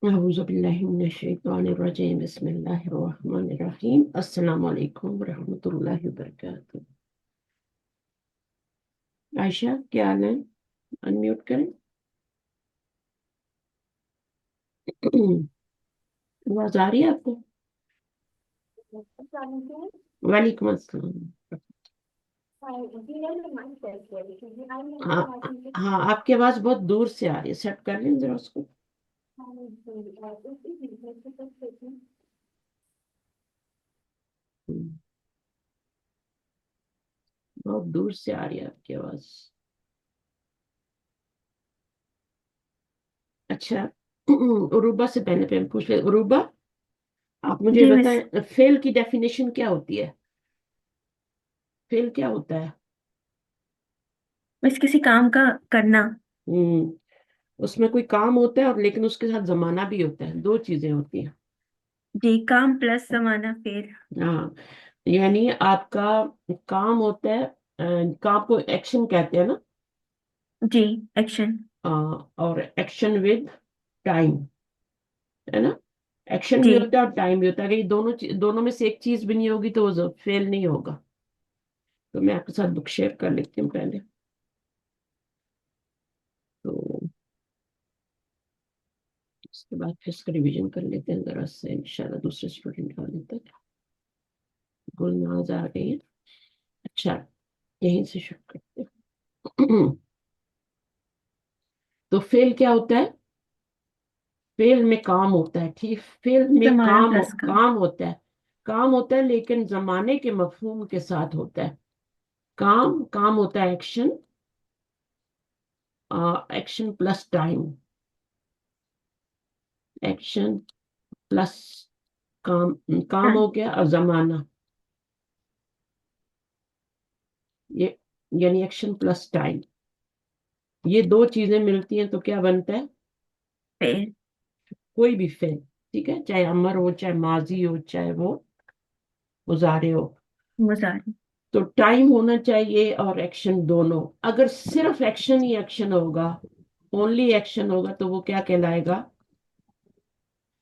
اعوذ باللہ من الشیطان الرجیم بسم اللہ الرحمن الرحیم السلام علیکم ورحمۃ اللہ وبرکاتہ۔ عائشہ کیا حال ہے؟ انمیوٹ کریں۔ آواز آ رہی ہے آپ کو؟ وعلیکم السلام۔ ہاں ہاں، آپ کی آواز بہت دور سے آ رہی ہے، سیٹ کر لیں ذرا اس کو۔ بہت دور سے آ رہی ہے آپ کی آواز۔ اچھا، عروبہ سے پہلے پوچھ لیں۔ عروبہ، آپ مجھے جی مس، بتائیں فیل کی ڈیفینیشن کیا ہوتی ہے؟ فیل کیا ہوتا ہے؟ بس کسی کام کا کرنا۔ ہم، اس میں کوئی کام ہوتا ہے اور لیکن اس کے ساتھ زمانہ بھی ہوتا ہے، دو چیزیں ہوتی ہیں۔ جی، کام پلس زمانہ پھر۔ ہاں، یعنی آپ کا کام ہوتا ہے، کام کو ایکشن کہتے ہیں نا، جی، ایکشن۔ اور ایکشن ود ٹائم، ہے نا؟ ایکشن بھی جی، ہوتا ہے اور ٹائم بھی ہوتا ہے۔ اگر یہ دونوں میں سے ایک چیز بھی نہیں ہوگی تو وہ فیل نہیں ہوگا۔ تو میں آپ کے ساتھ بک شیئر کر لیتی ہوں پہلے تو، اس کے بعد پھر اس کا ریویژن کر لیتے ہیں ذرا سے انشاءاللہ دوسرے اسٹوڈنٹ آنے تک۔ گلناز آ گئی ہے۔ اچھا، یہیں سے شروع کرتے ہیں۔ تو فیل کیا ہوتا ہے؟ فیل میں کام ہوتا ہے، ٹھیک، فیل میں زمانہ کام پلس کا۔ کام ہوتا ہے، کام ہوتا ہے لیکن زمانے کے مفہوم کے ساتھ ہوتا ہے۔ کام ہوتا ہے action, action plus time, action plus کام، کام ہاں، ہو گیا اور زمانہ، یہ یعنی ایکشن پلس ٹائم، یہ دو چیزیں ملتی ہیں تو کیا بنتا ہے؟ پھر کوئی بھی فعل، ٹھیک ہے، چاہے امر ہو، چاہے ماضی ہو، چاہے وہ مضارع ہو۔ مظاہر۔ تو ٹائم ہونا چاہیے اور ایکشن دونوں۔ اگر صرف ایکشن ہی ایکشن ہوگا، اونلی ایکشن ہوگا، تو وہ کیا کہلائے گا؟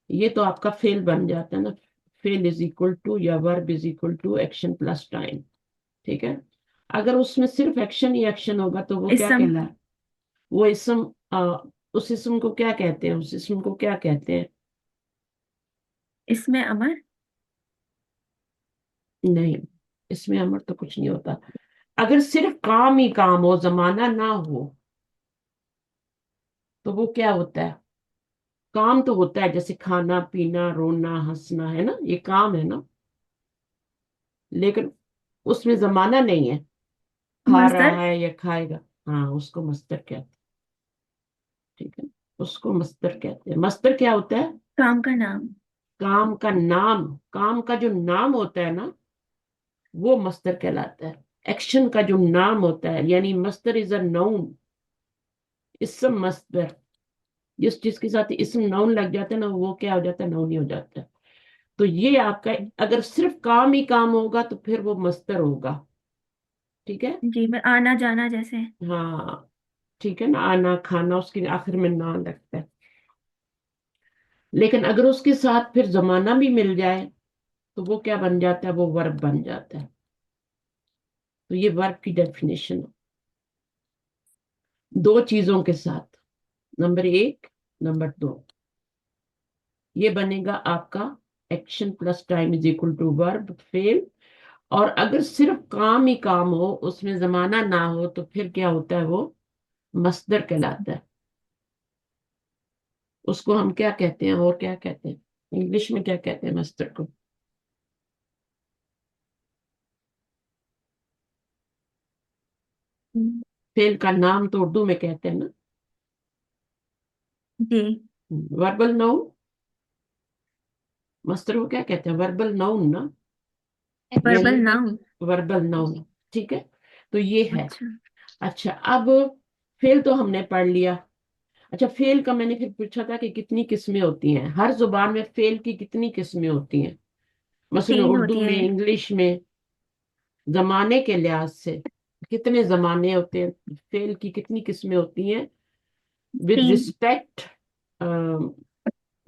یہ تو آپ کا فیل بن جاتا ہے نا، فیل از اکول ٹو یا verb is equal to action plus time, ٹھیک ہے۔ اگر اس میں صرف ایکشن ہی ایکشن ہوگا تو وہ کیا اسم، کہلائے؟ وہ اسم، اس اسم کو کیا کہتے ہیں؟ اس اسم کو کیا کہتے ہیں؟ اس میں امر۔ نہیں، اس میں امر تو کچھ نہیں ہوتا۔ اگر صرف کام ہی کام ہو، زمانہ نہ ہو، تو وہ کیا ہوتا ہے؟ کام تو ہوتا ہے، جیسے کھانا پینا رونا ہنسنا، ہے نا، یہ کام ہے نا، لیکن اس میں زمانہ نہیں ہے، کھا مصدر، رہا ہے یا کھائے گا۔ ہاں، اس کو مصدر کہتے ہیں، ٹھیک ہے، اس کو مصدر کہتے ہیں۔ مصدر کیا ہوتا ہے؟ کام کا نام۔ کام کا نام، کام کا جو نام ہوتا ہے نا، وہ مصدر کہلاتا ہے۔ ایکشن کا جو نام ہوتا ہے، یعنی مصدر از اے نون، اسم مصدر، جس چیز کے ساتھ اسم نون لگ جاتا ہے نا، وہ کیا ہو جاتا ہے؟ نون ہی ہو جاتا ہے۔ تو یہ آپ کا، اگر صرف کام ہی کام ہوگا تو پھر وہ مصدر ہوگا، ٹھیک ہے۔ جی، میں آنا جانا جیسے۔ ہاں، ٹھیک ہے نا، آنا کھانا اس کے آخر میں نہ لگتا ہے۔ لیکن اگر اس کے ساتھ پھر زمانہ بھی مل جائے تو وہ کیا بن جاتا ہے؟ وہ ورب بن جاتا ہے۔ تو یہ ورب کی ڈیفینیشن، دو چیزوں کے ساتھ، نمبر ایک، نمبر دو، یہ بنے گا آپ کا action plus time is equal to verb fail. اور اگر صرف کام ہی کام ہو، اس میں زمانہ نہ ہو، تو پھر کیا ہوتا ہے؟ وہ مصدر کہلاتا ہے۔ اس کو ہم کیا کہتے ہیں، اور کیا کہتے ہیں انگلش میں، کیا کہتے ہیں مصدر کو؟ فعل کا نام تو اردو میں کہتے ہیں نا، جی، وربل ناؤن، مصدر کو کیا کہتے ہیں؟ وربل ناؤن نا، وربل یعنی ناؤن۔ وربل ناؤن، ٹھیک ہے۔ تو یہ ہے۔ اچھا، اچھا، اب فعل تو ہم نے پڑھ لیا۔ اچھا، فعل کا میں نے پھر پوچھا تھا کہ کتنی قسمیں ہوتی ہیں، ہر زبان میں فعل کی کتنی قسمیں ہوتی ہیں؟ مثلا تین اردو ہوتی میں، ہیں۔ انگلش میں، زمانے کے لحاظ سے کتنے زمانے ہوتے ہیں؟ فعل کی کتنی قسمیں ہوتی ہیں ود تین۔ رسپیکٹ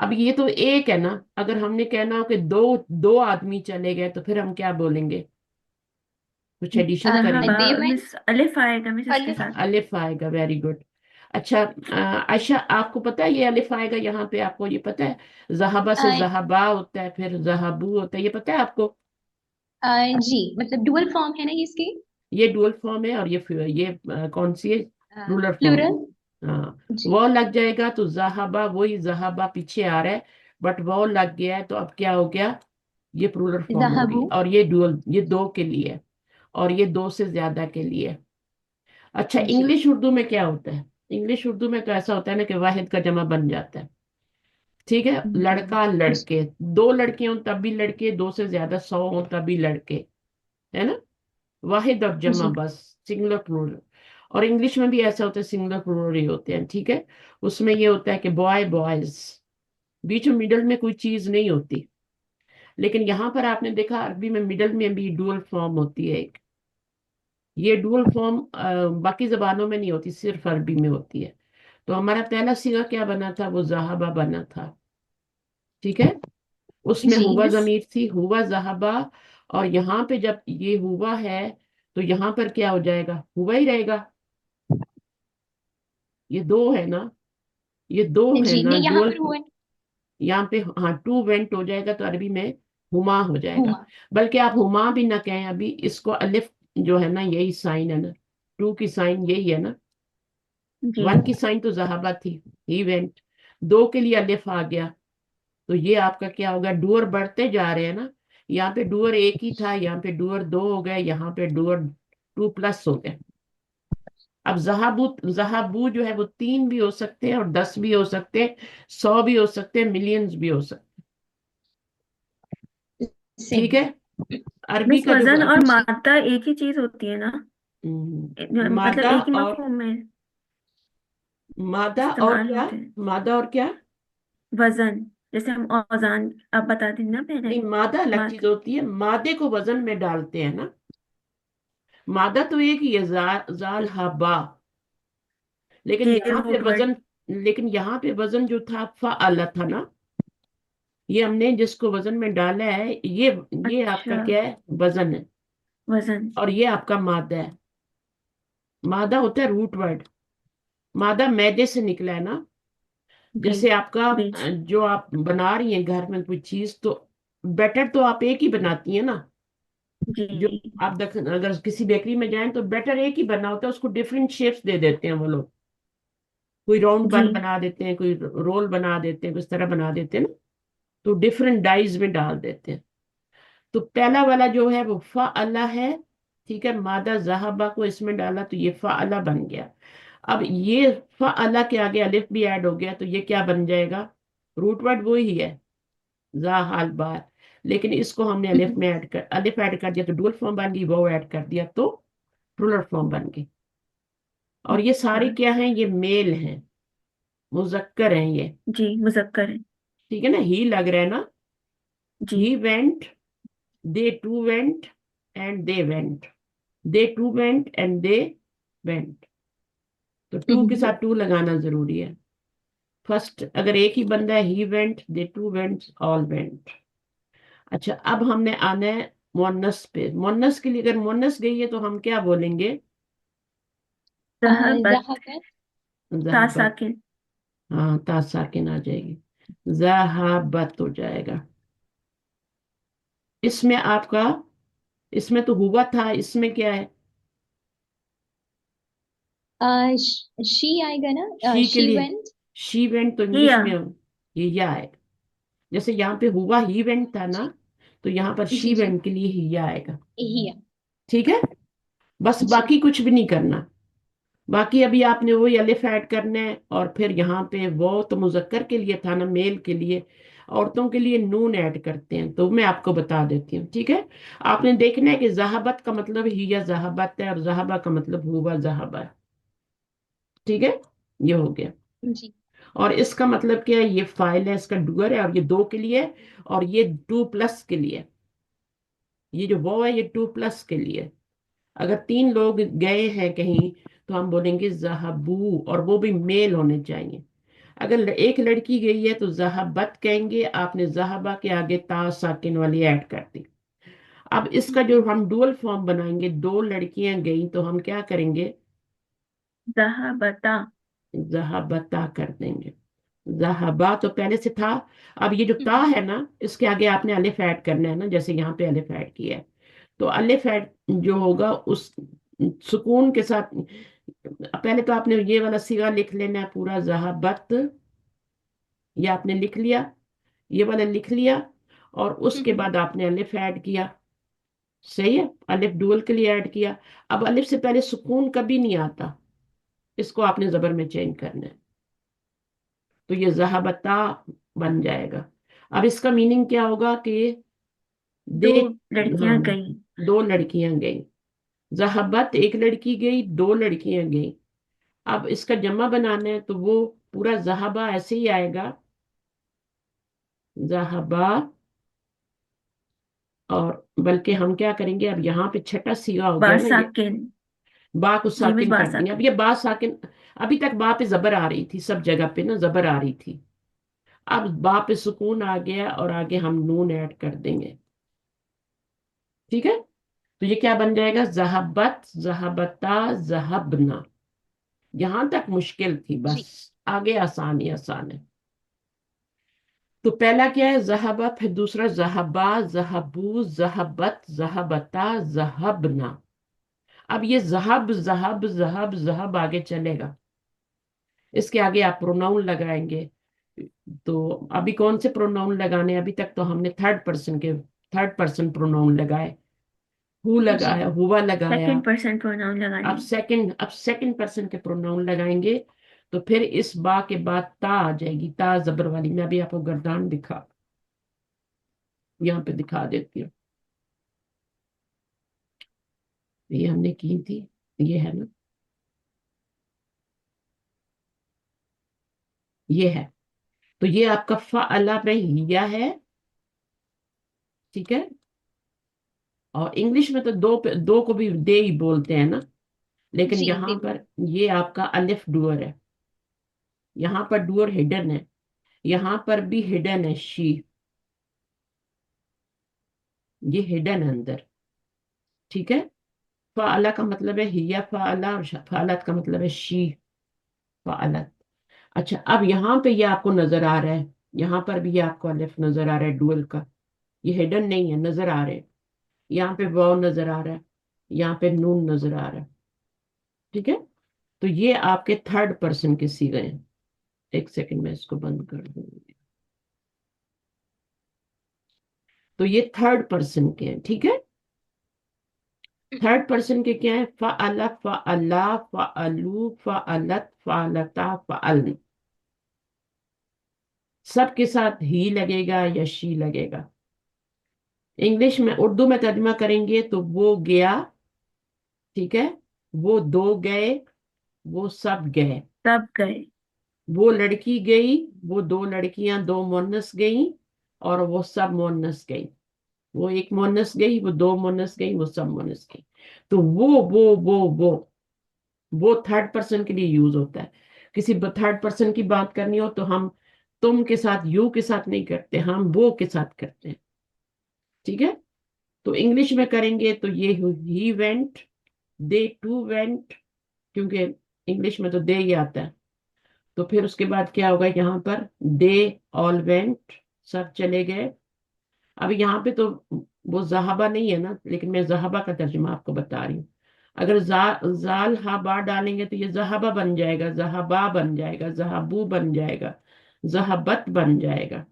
اب یہ تو ایک ہے نا، اگر ہم نے کہنا ہو کہ دو دو آدمی چلے گئے تو پھر ہم کیا بولیں گے؟ کچھ ایڈیشن کریں گے؟ ذهب they went. مس الف آئے گا مس اس کے الف. ساتھ. الف آئے گا، ویری گڈ. اچھا عائشہ آپ کو پتا ہے یہ الف آئے گا یہاں پہ؟ آپ کو یہ پتا ہے ذہبہ سے ذہبا ہوتا ہے، پھر ذہبو ہوتا ہے، یہ پتا ہے آپ کو؟ جی مطلب ڈوئل فارم ہے نا اس کی. یہ ڈوئل فارم ہے، اور یہ کون سی ہے؟ Plural form. پلورل. ہاں. جی وہ لگ جائے گا تو ذہبہ، وہی ذہبہ پیچھے آ رہا ہے بٹ وہ لگ گیا ہے، تو اب کیا ہو گیا؟ یہ پلورل فارم ہوگی، ذهبوا. اور یہ ڈوئل، یہ دو کے لیے، اور یہ دو سے زیادہ کے لیے. اچھا جی انگلش اردو میں کیا ہوتا ہے؟ انگلش اردو میں تو ایسا ہوتا ہے نا کہ واحد کا جمع بن جاتا ہے. ٹھیک ہے، لڑکا جی لڑکے، دو لڑکے ہوں تب بھی لڑکے، دو سے زیادہ 100 ہوں تب بھی لڑکے، ہے نا؟ واحد اور جمع جی بس، سنگولر پلورل. اور انگلش میں بھی ایسا ہوتا ہے، سنگولر پلورل ہی ہوتے ہیں. ٹھیک ہے، اس میں یہ ہوتا ہے کہ بوائے بوائز، بیچ میں مڈل میں کوئی چیز نہیں ہوتی. لیکن یہاں پر آپ نے دیکھا عربی میں مڈل میں بھی ڈوئل فارم ہوتی ہے ایک. یہ ڈوئل فارم باقی زبانوں میں نہیں ہوتی، صرف عربی میں ہوتی ہے. تو ہمارا پہلا صیغہ کیا بنا تھا؟ وہ ذہبہ بنا تھا. ٹھیک ہے، اس میں جی ہوا مس ضمیر تھی، ہوا ذہبہ. اور یہاں پہ جب یہ ہوا ہے تو یہاں پر کیا ہو جائے گا؟ ہوا ہی رہے گا. یہ دو ہے نا، یہ دو ہے جی نا نہیں یہاں ڈوئل. پر ہوا یہاں پہ ہاں ٹو وینٹ ہو جائے گا تو عربی میں ہما ہو جائے گا. ہوا. بلکہ آپ ہما بھی نہ کہیں، ابھی اس کو الف جو ہے نا یہی سائن ہے نا، ٹو کی سائن یہی ہے نا. جی ون کی سائن تو ذہبہ تھی، ہی وینٹ. دو کے لیے الف آ گیا تو یہ آپ کا کیا ہوگا؟ ڈور بڑھتے جا رہے ہیں نا. یہاں پہ ڈور ایک ہی تھا، یہاں پہ ڈور دو ہو گئے، یہاں پہ ڈور 2+ ہو گئے. اب زہابو جو ہے وہ 3 بھی ہو سکتے ہیں، اور 10 بھی ہو سکتے ہیں، 100 بھی ہو سکتے ہیں، ملینز بھی ہو سکتے ہیں. ٹھیک صحیح. ہے. عربی مس کا جو وزن اور جی مادہ ایک ہی چیز ہوتی ہے نا؟ مطلب مادہ ایک ہی اور مفہوم میں مادہ اور استعمال کیا؟ ہوتے ہیں. مادہ اور کیا؟ وزن جیسے ہم اوزان آپ بتا دیں نا پہلے. نہیں، مادہ الگ ماد چیز ہوتی ہے، مادے کو وزن میں ڈالتے ہیں نا. مادہ تو ایک ہی ہے، زال ہا با. لیکن یہ یہاں پہ روٹ ورڈ. وزن، لیکن یہاں پہ وزن جو تھا فعل تھا نا. یہ ہم نے جس کو وزن میں ڈالا ہے، یہ آپ کا اچھا کیا ہے؟ وزن ہے. وزن. اور یہ آپ کا مادہ ہے. مادہ ہوتا ہے روٹ ورڈ. مادہ میدے سے نکلا ہے نا. جی جیسے آپ کا بیج. جو آپ بنا رہی ہیں گھر میں کوئی چیز، تو بیٹر تو آپ ایک ہی بناتی ہیں نا. جی جو آپ اگر کسی بیکری میں جائیں تو بیٹر ایک ہی بنا ہوتا ہے، اس کو ڈفرینٹ شیپس دے دیتے ہیں وہ لوگ. کوئی راؤنڈ جی بن بنا دیتے ہیں، کوئی رول بنا دیتے ہیں، کس طرح بنا دیتے ہیں نا. تو ڈفرینٹ ڈائز میں ڈال دیتے ہیں. تو پہلا والا جو ہے وہ فعل ہے. ٹھیک ہے، مادہ ذہبہ کو اس میں ڈالا تو یہ فعل بن گیا. اب یہ فعل کے آگے الف بھی ایڈ ہو گیا تو یہ کیا بن جائے گا؟ روٹ ورڈ وہی ہے، ذا حال بار. لیکن اس کو ہم نے الف میں الف ایڈ کر دیا تو ڈول فارم بن گئی، وہ ایڈ کر دیا تو پلورل فارم بن گئی. اور یہ اچھا. سارے کیا ہیں؟ یہ میل ہیں، مذکر ہیں یہ. جی مذکر ہے. ٹھیک ہے نا، ہی لگ رہا ہے نا. جی he went, they two went and they went. they two went and they went. تو ٹو کے ساتھ ٹو لگانا ضروری ہے. فرسٹ اگر ایک ہی بندہ ہے، he went, they two went, all went. اچھا اب ہم نے آنا ہے مونس پہ. مونس کے لیے اگر مونس گئی ہے تو ہم کیا بولیں گے؟ ذہبت. ذهبت. تا ذہبت. ساکن. ہاں تا ساکن آ جائے گی، ذہبت ہو جائے گا. اس میں آپ کا، اس میں تو ہوا تھا، اس میں کیا ہے؟ شی آئے گا نا. شی کے شی لیے وینٹ. شی وینٹ تو انگلش ہیا. میں یہ یا ہے. جیسے یہاں پہ ہوا ہی وینٹ تھا نا، جی تو یہاں پر جی شی جی وینٹ کے لیے ہی یا آئے گا. ہیا. ٹھیک ہے، بس جی باقی کچھ بھی نہیں کرنا. باقی ابھی آپ نے وہی الف ایڈ کرنا ہے، اور پھر یہاں پہ وہ تو مذکر کے لیے تھا نا، میل کے لیے. عورتوں کے لیے نون ایڈ کرتے ہیں، تو میں آپ کو بتا دیتی ہوں. ٹھیک ہے، آپ نے دیکھنا ہے کہ ذہبت کا مطلب ہی یا ذہبت ہے، اور ذہبہ کا مطلب ہوا ذہبہ ہے. ٹھیک ہے، یہ ہو گیا. جی اور اس کا مطلب کیا ہے؟ یہ فائل ہے، اس کا ڈوئر ہے، اور یہ دو کے لیے، اور یہ 2+ کے لیے. یہ جو وہ ہے یہ 2+ کے لیے. اگر 3 لوگ گئے ہیں کہیں تو ہم بولیں گے ذہبو، اور وہ بھی میل ہونے چاہیے. اگر ایک لڑکی گئی ہے تو ذہبت کہیں گے، آپ نے ذہبہ کے آگے تا ساکن والی ایڈ کر دی۔ اب اس کا جو ہم ڈوئل فارم بنائیں گے، دو لڑکیاں گئیں تو ہم کیا کریں گے؟ ذہبتا، ذہبتا کر دیں گے۔ ذہبا تو پہلے سے تھا، اب یہ جو تا ہے نا اس کے آگے آپ نے الف ایڈ کرنا ہے نا، جیسے یہاں پہ الف ایڈ کیا ہے، تو الف ایڈ جو ہوگا اس سکون کے ساتھ، پہلے تو آپ نے یہ والا سیغہ لکھ لینا ہے پورا، ذہبت، یہ آپ نے لکھ لیا، یہ والا لکھ لیا، اور اس کے بعد آپ نے الف ایڈ کیا، صحیح ہے، الف ڈول کے لیے ایڈ کیا۔ اب الف سے پہلے سکون کبھی نہیں آتا، اس کو آپ نے زبر میں چینج کرنا ہے، تو یہ ذہبتا بن جائے گا۔ اب اس کا میننگ کیا ہوگا کہ دو دیکھ، لڑکیاں ہاں، گئیں۔ دو لڑکیاں گئیں، ذہبت ایک لڑکی گئی، دو لڑکیاں گئیں۔ اب اس کا جمع بنانا ہے تو وہ پورا ذہبہ ایسے ہی آئے گا، ذہبہ، اور بلکہ ہم کیا کریں گے، اب یہاں پہ چھٹا سیغہ ہو گیا نا، یہ باساکن، با کو جی مس ساکن کر دیں گے۔ اب باساکن، یہ با ساکن، ابھی تک با پہ زبر آ رہی تھی، سب جگہ پہ نا زبر آ رہی تھی، اب با پہ سکون آ گیا اور آگے ہم نون ایڈ کر دیں گے، ٹھیک ہے؟ تو یہ کیا بن جائے گا؟ ذہبت، ذہبتا، ذہبنا۔ یہاں تک مشکل تھی، بس جی آگے آسان ہی آسان ہے۔ تو پہلا کیا ہے؟ ذہبہ، پھر دوسرا ذہبا، ذہبو، ذہبت، ذہبتا، ذہبنا۔ اب یہ ذہب ذہب ذہب ذہب آگے چلے گا، اس کے آگے آپ پروناؤن لگائیں گے۔ تو ابھی کون سے پروناؤن لگانے؟ ابھی تک تو ہم نے تھرڈ پرسن پروناؤن لگائے، ہو جی لگایا، ہوا لگایا۔ سیکنڈ پرسن پروناؤن لگانے ہیں۔ اب سیکنڈ پرسن کے پروناؤن لگائیں گے، تو پھر اس با کے بعد تا آ جائے گی، تا زبر والی۔ میں ابھی آپ کو گردان یہاں پہ دکھا دیتی ہوں، یہ ہم نے کی تھی، یہ ہے نا، یہ ہے، تو یہ آپ کا فعلا میں ہیا ہے، ٹھیک ہے؟ اور انگلش میں تو دو کو بھی دے ہی بولتے ہیں نا، لیکن جی یہاں دے پر یہ آپ کا الف ڈور ہے، یہاں پر ڈور ہڈن ہے، یہاں پر بھی ہڈن ہے، شی، یہ ہڈن ہے اندر، ٹھیک ہے؟ فعلا کا مطلب ہے ہیا فعلا، اور فعلت کا مطلب ہے شی فعلت۔ اچھا، اب یہاں پہ یہ آپ کو نظر آ رہا ہے، یہاں پر بھی آپ کو الف نظر آ رہا ہے ڈوئل کا، یہ ہڈن نہیں ہے، نظر آ رہے ہیں، یہاں پہ واو نظر آ رہا ہے، یہاں پہ نون نظر آ رہا ہے، ٹھیک ہے؟ تو یہ آپ کے تھرڈ پرسن کے صیغے ہیں۔ ایک سیکنڈ میں اس کو بند کر دوں گی، تو یہ تھرڈ پرسن کے ہیں، ٹھیک ہے؟ تھرڈ پرسن کے کیا ہے؟ فعل، فعلا، فعلو، فعلت، فعلتا، فعلن، سب کے ساتھ ہی لگے گا یا شی لگے گا۔ انگلش میں، اردو میں ترجمہ کریں گے تو وہ گیا، ٹھیک ہے، وہ دو گئے، وہ سب گئے، تب گئے، وہ لڑکی گئی، وہ دو لڑکیاں، دو مونس گئیں، اور وہ سب مونس گئی، وہ ایک مونس گئی، وہ دو مونس گئی، وہ سب مونس گئی۔ تو وہ تھرڈ پرسن کے لیے یوز ہوتا ہے۔ کسی تھرڈ پرسن کی بات کرنی ہو تو ہم تم کے ساتھ، یو کے ساتھ نہیں کرتے، ہم وہ کے ساتھ کرتے ہیں، ٹھیک ہے؟ تو انگلش میں کریں گے تو یہ ہی وینٹ، دے ٹو وینٹ، کیونکہ انگلش میں تو دے ہی آتا ہے، تو پھر اس کے بعد کیا ہوگا یہاں پر؟ دے آل وینٹ، سب چلے گئے۔ اب یہاں پہ تو وہ زہابہ نہیں ہے نا، لیکن میں زہابہ کا ترجمہ آپ کو بتا رہی ہوں۔ اگر زال ہا با ڈالیں گے تو یہ زہابہ بن جائے گا، زہابا بن جائے گا، زہابو بن جائے گا، زہبت بن جائے گا،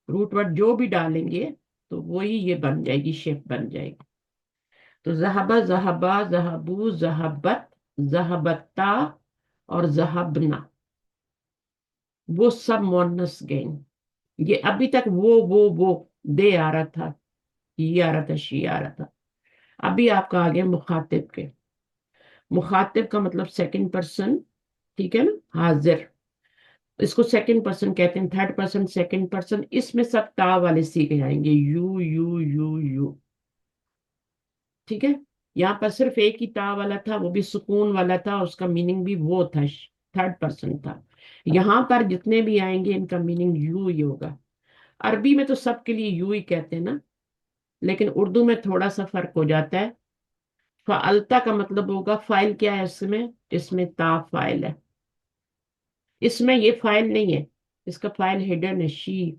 روٹ ورڈ جو بھی ڈالیں گے تو وہی یہ بن جائے گی، شیپ بن جائے گی۔ تو زہبہ، زہبا، زہبو، زہبت، زہبتا، اور زہبنا، وہ سب مونس گئیں۔ یہ ابھی تک وہ دے آ رہا تھا، یہ آ رہا تھا، شی آ رہا تھا۔ ابھی آپ کا آگے مخاطب کے، مخاطب کا مطلب سیکنڈ پرسن، ٹھیک ہے نا، حاضر، اس کو سیکنڈ پرسن کہتے ہیں، تھرڈ پرسن، سیکنڈ پرسن، اس میں سب تا والے سیکھے جائیں گے، یو یو یو یو، ٹھیک ہے؟ یہاں پر صرف ایک ہی تا والا تھا، وہ بھی سکون والا تھا، اس کا میننگ بھی وہ تھا، تھرڈ پرسن تھا۔ یہاں پر جتنے بھی آئیں گے ان کا میننگ یو ہی ہوگا. عربی میں تو سب کے لیے یو ہی کہتے ہیں نا، لیکن اردو میں تھوڑا سا فرق ہو جاتا ہے. فعلتا کا مطلب ہوگا، فائل کیا ہے اس میں تا فائل ہے. اس میں یہ فائل نہیں ہے، اس کا فائل ہڈن ہے، شی،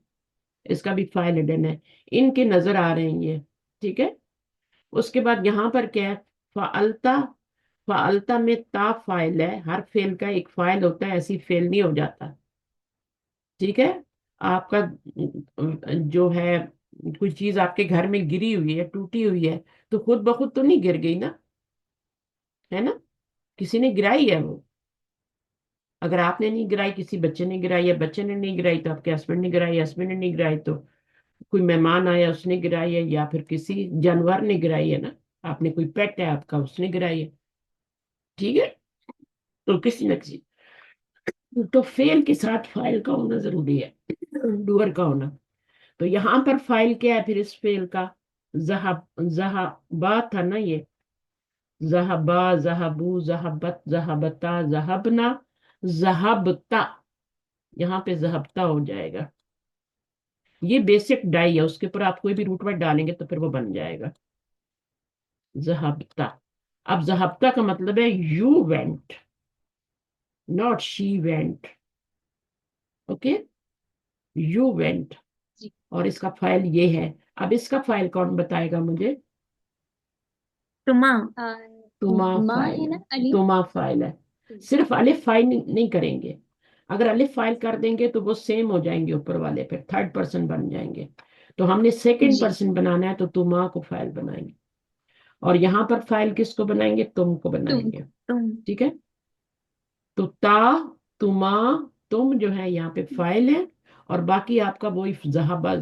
اس کا بھی فائل ہڈن ہے. ان کے نظر آ رہے ہیں یہ، ٹھیک ہے. اس کے بعد یہاں پر کیا ہے، فعلتا. فعلتا میں تا فائل ہے، ہر فعل کا ایک فائل ہوتا ہے، ایسی فعل نہیں ہو جاتا. ٹھیک ہے. آپ کا جو ہے کوئی چیز آپ کے گھر میں گری ہوئی ہے، ٹوٹی ہوئی ہے، تو خود بخود تو نہیں گر گئی نا، ہے نا، کسی نے گرائی ہے وہ. اگر آپ نے نہیں گرائی، کسی بچے نے گرائی، یا بچے نے نہیں گرائی تو آپ کے ہسبینڈ نے گرائی، ہسبینڈ نے نہیں گرائی تو کوئی مہمان آیا اس نے گرائی ہے، یا پھر کسی جانور نے گرائی ہے نا، آپ نے کوئی پیٹ ہے آپ کا، اس نے گرائی ہے. ٹھیک ہے. تو کسی نہ کسی، تو فعل کے ساتھ فائل کا ہونا ضروری ہے، ڈوئر کا ہونا. تو یہاں پر فائل کیا ہے پھر اس فعل کا، زہبا تھا نا یہ، زہبا، زہبو، زہبت، زہبتا، زہبنا، زہبتا. یہاں پہ زہبتا ہو جائے گا. یہ بیسک ڈائی ہے، اس کے اوپر آپ کوئی بھی روٹ ورڈ ڈالیں گے تو پھر وہ بن جائے گا زہبتا. اب زہبتا کا مطلب ہے you went, not she went. Okay, you went. جی. اور اس کا فائل یہ ہے. اب اس کا فائل کون بتائے گا مجھے؟ تما. تما ماں فائل ہے نا، ہے، علی. تما فائل ہے. صرف الف فائل نہیں کریں گے. اگر الف فائل کر دیں گے تو وہ سیم ہو جائیں گے اوپر والے، پھر تھرڈ پرسن بن جائیں گے. تو ہم نے سیکنڈ جی. پرسن بنانا ہے تو تما کو فائل بنائیں گے. اور یہاں پر فائل کس کو بنائیں گے؟ تم کو بنائیں تم. گے. تم. ٹھیک ہے. تو تا، تما، تم جو ہے یہاں پہ فائل ہے، اور باقی آپ کا وہی ذہبا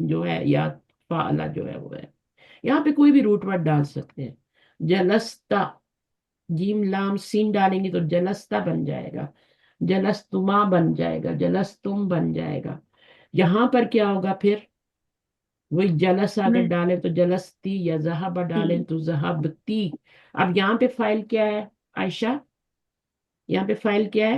جو ہے، یا فعلا جو ہے وہ ہے. یہاں پہ کوئی بھی روٹ ورڈ ڈال سکتے ہیں. جلستا، جیم لام سین ڈالیں گے تو جلستا بن جائے گا، جلستما بن جائے گا، جلستم بن جائے گا. یہاں پر کیا ہوگا پھر؟ وہی جلس اگر میں ڈالیں تو جلستی، یا ذہب تھی. ڈالیں تو ذہبتی. اب یہاں پہ فائل کیا ہے عائشہ؟ یہاں پہ فائل کیا ہے؟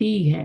تی ہے.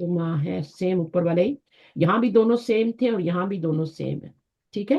تما ہے، سیم اوپر والے ہی. یہاں بھی دونوں سیم تھے اور یہاں بھی دونوں سیم ہے. ٹھیک ہے.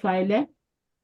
فائل ہے؟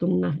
تمنا ہے.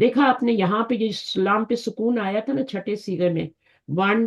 دیکھا آپ نے یہاں پہ یہ سلام پہ سکون آیا تھا نا چھٹے سیغے میں، 1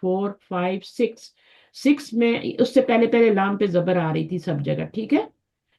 4 5 6. 6 میں اس سے پہلے پہلے لام پہ زبر آ رہی تھی سب جگہ. ٹھیک ہے.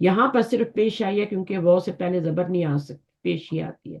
یہاں پر صرف پیش آئی ہے کیونکہ وہ سے پہلے زبر نہیں آ سکتی، پیش ہی آتی ہے.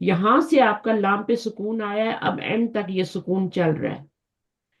یہاں سے آپ کا لام پہ سکون آیا ہے، اب اینڈ تک یہ سکون چل رہا ہے.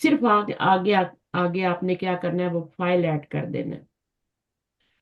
صرف آگے آگے آگے آپ نے کیا کرنا ہے، وہ فائل ایڈ کر دینا ہے.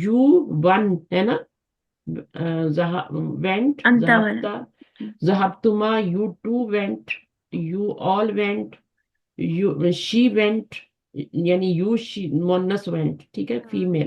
یو ون ہے نا، وینٹ، انتا والا. ذہبتا، ذہبتما، you to went, you all went, you she went, یعنی یو شی مونس وینٹ. ٹھیک ہے، فیمیل.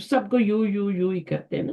سب کو یو یو یو ہی کرتے ہیں نا،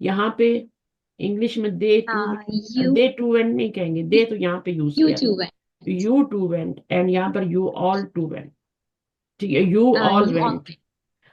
یہاں پہ انگلش میں you دے ٹو وینٹ نہیں کہیں گے، دے تو یہاں پہ یوز you کیا too تھا. went. You to went, and یہاں پر یو آل ٹو وینٹ. ٹھیک ہے، you all you all went. went.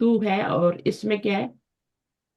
تو ہے، اور اس میں کیا ہے؟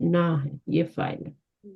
نہ ہے. یہ فائل ہے.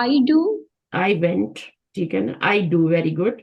I do. I went. ٹھیک ہے نا، آئی ڈو، ویری گڈ.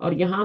اور یہاں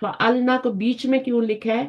فعلنا کو بیچ میں کیوں لکھا ہے؟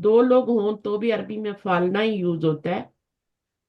دو لوگ ہوں تو بھی عربی میں فعلنا ہی یوز ہوتا ہے.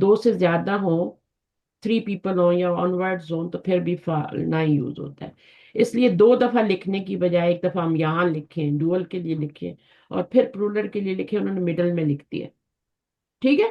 دو سے زیادہ ہوں، 3 پیپل ہوں یا آن ورڈز ہوں، تو پھر بھی فعلنا ہی یوز ہوتا ہے. اس لیے 2 دفعہ لکھنے کی بجائے ایک دفعہ ہم یہاں لکھیں، ڈوئل کے لیے لکھیں، اور پھر پلورل کے لیے لکھیں. انہوں نے مڈل میں لکھ دیا. ٹھیک ہے.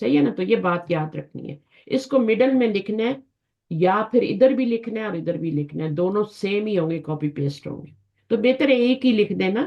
صحیح ہے نا. تو یہ بات یاد رکھنی ہے. اس کو مڈل میں لکھنا ہے، یا پھر ادھر بھی لکھنا ہے اور ادھر بھی لکھنا ہے. دونوں سیم ہی ہوں گے، کاپی پیسٹ ہوں گے. تو بہتر ہے ایک ہی لکھ دینا.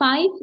5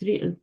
3।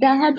ذهب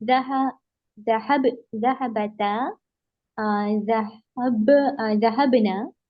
ذهب ذهب ذهبتا ذهب ذهبنا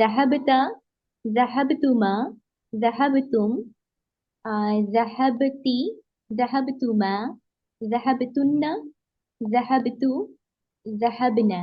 ذهبت ذهبتما ذهبتم ذهبتي ذهبتما ذهبتن ذهبت ذهبنا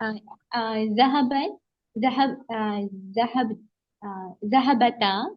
ذهبت. ذهب. ذهب. ذهبتا.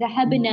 ذهبنا.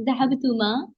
ذهبتما.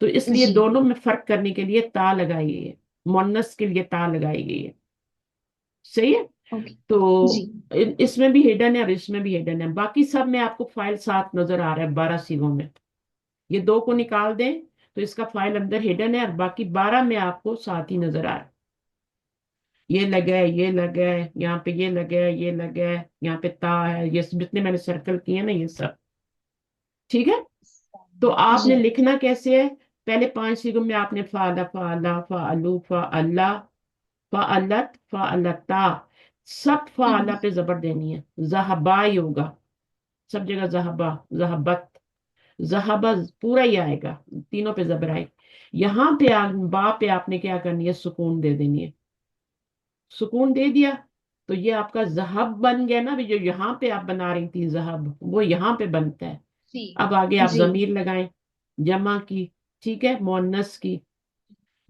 تو اس لیے جی دونوں میں فرق کرنے کے لیے تا لگائی گئی ہے، مونس کے لیے تا لگائی گئی ہے. صحیح ہے. اوکے تو جی اس میں بھی ہڈن ہے اور اس میں بھی ہڈن ہے. باقی سب میں آپ کو فائل ساتھ نظر آ رہا ہے 12 سیگوں میں. یہ 2 کو نکال دیں تو اس کا فائل اندر ہڈن ہے اور باقی 12 میں آپ کو ساتھ ہی نظر آ رہا ہے. یہ لگا ہے، یہ لگا ہے، یہاں پہ یہ لگا ہے، یہ لگا ہے، یہاں پہ تا ہے، یہ جتنے میں نے سرکل کیے نا یہ سب ٹھیک ہے. تو آپ جی نے لکھنا کیسے ہے؟ پہلے 5 سیگوں میں آپ نے فعلا، فعلا، فعلو، فعلا، فعلت، فعلتا، سب فعلا پہ زبر دینی ہے. ذہبا ہی ہوگا سب جگہ، ذہبا، ذہبت، ذہبا پورا ہی آئے گا، تینوں پہ زبر آئے. یہاں پہ با پہ آپ نے کیا کرنی ہے؟ سکون دے دینی ہے. سکون دے دیا تو یہ آپ کا ذہب بن گیا نا. جو یہاں پہ آپ بنا رہی تھی ذہب، وہ یہاں پہ بنتا ہے. جی اب آگے آپ جی ضمیر لگائیں جمع کی. ٹھیک ہے، مؤنث کی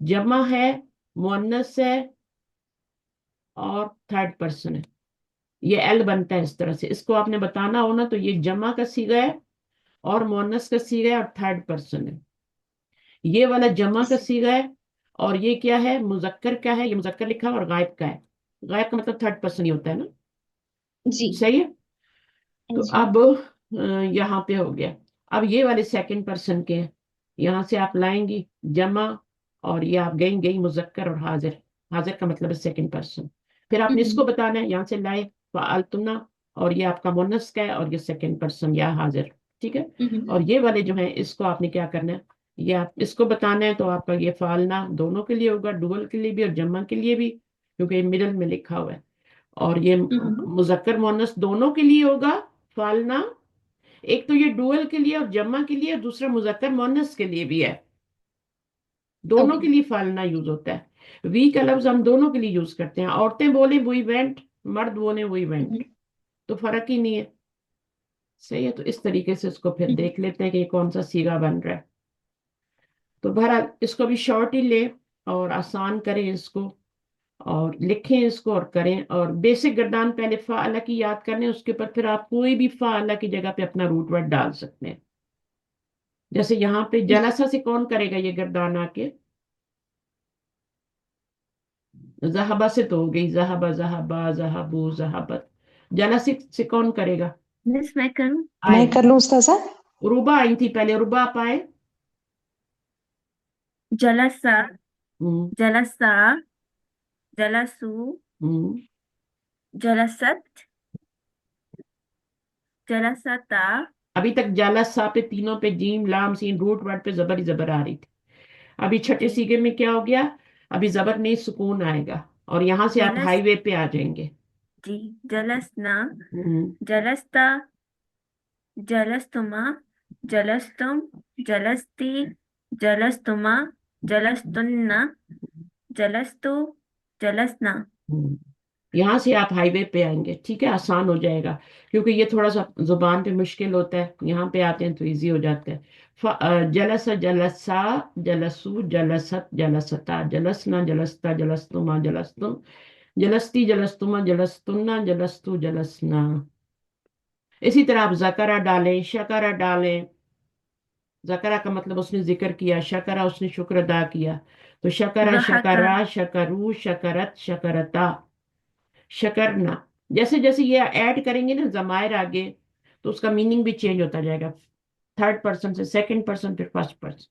جمع ہے، مؤنث ہے اور تھرڈ پرسن ہے. یہ ایل بنتا ہے اس طرح سے. اس کو آپ نے بتانا ہو نا تو یہ جمع کا صیغہ ہے اور مؤنث کا صیغہ ہے اور تھرڈ پرسن ہے. یہ والا جمع کا صیغہ ہے اور یہ کیا ہے؟ مذکر کا ہے. یہ مذکر لکھا ہے اور غائب کا ہے. غائب کا مطلب تھرڈ پرسن ہی ہوتا ہے نا. جی صحیح ہے. تو جی اب یہاں پہ ہو گیا. اب یہ والے سیکنڈ پرسن کے ہیں. یہاں سے آپ لائیں گی جمع اور یہ آپ گئیں گئی مذکر اور حاضر. حاضر کا مطلب ہے سیکنڈ پرسن. پھر آپ نے اس کو بتانا ہے، یہاں سے لائے فعلتنا اور یہ آپ کا مونس کا ہے اور یہ سیکنڈ پرسن یا حاضر. ٹھیک ہے. اور یہ والے جو ہیں اس کو آپ نے کیا کرنا ہے؟ یہ آپ اس کو بتانا ہے تو آپ کا یہ فعلنا دونوں کے لیے ہوگا، ڈوول کے لیے بھی اور جمع کے لیے بھی، کیونکہ یہ مڈل میں لکھا ہوا ہے. اور یہ مذکر مونس دونوں کے لیے ہوگا فالنا. ایک تو یہ ڈوئل کے لیے اور جمع کے لیے، دوسرا مذکر مونس کے لیے بھی ہے. دونوں اوکے کے لیے فالنا یوز ہوتا ہے. وی کا لفظ ہم دونوں کے لیے یوز کرتے ہیں. عورتیں بولیں وہی وینٹ، مرد بولیں وہی وینٹ، تو فرق ہی نہیں ہے. صحیح ہے. تو اس طریقے سے اس کو پھر دیکھ لیتے ہیں کہ یہ کون سا سیگا بن رہا ہے. تو بہرحال اس کو بھی شارٹ ہی لیں اور آسان کریں اس کو اور لکھیں اس کو اور کریں. اور بیسک گردان پہلے فعلا کی یاد کرنے، اس کے اوپر پھر آپ کوئی بھی فعلا کی جگہ پہ اپنا روٹ ورڈ ڈال سکتے ہیں. جیسے یہاں پہ جلسہ سے کون کرے گا یہ گردان آ کے؟ ذہبہ سے تو ہو گئی، ذہبہ، ذہبہ، ذہبو، ذہبت. جلسہ سے کون کرے گا؟ مس میں کروں؟ آئے میں کر لوں استاذہ؟ ربا آئی تھی پہلے، ربا آپ آئے. جلسہ، ہوں جلسہ، جلسو، ہوں جلست، جلستا. ابھی تک جلسہ پہ تینوں پہ جیم لام سین روٹ ورڈ پہ زبر ہی زبر آ رہی تھی. ابھی چھٹے جی سیگے میں کیا ہو گیا؟ ابھی زبر نہیں سکون آئے گا اور یہاں سے آپ جلس ہائی وے پہ آ جائیں گے. جی جلسنا، ہوں جلستا، جلستما، جلستم، جلستی، جلستما، جلستن، جلستو، جلسنا. ہوں. یہاں سے آپ ہائی وے پہ آئیں گے. ٹھیک ہے، آسان ہو جائے گا کیونکہ یہ تھوڑا سا زبان پہ مشکل ہوتا ہے. یہاں پہ آتے ہیں تو ایزی ہو جاتا ہے. جلس، جلسا، جلسو، جلست، جلستا، جلسنا، جلستا، جلستما، جلستم، جلستی، جلستما، جلستنا، جلستو، جلسنا. اسی طرح آپ زکرہ ڈالیں، شکرہ ڈالیں. زکرہ کا مطلب اس نے ذکر کیا، شکرہ اس نے شکر ادا کیا. تو شکرہ، ضحکا. شکرہ، شکرو، شکرت، شکرتا، شکرنا. جیسے جیسے یہ ایڈ کریں گے نا ضمائر آگے تو اس کا میننگ بھی چینج ہوتا جائے گا، تھرڈ پرسن سے سیکنڈ پرسن پھر فرسٹ پرسن.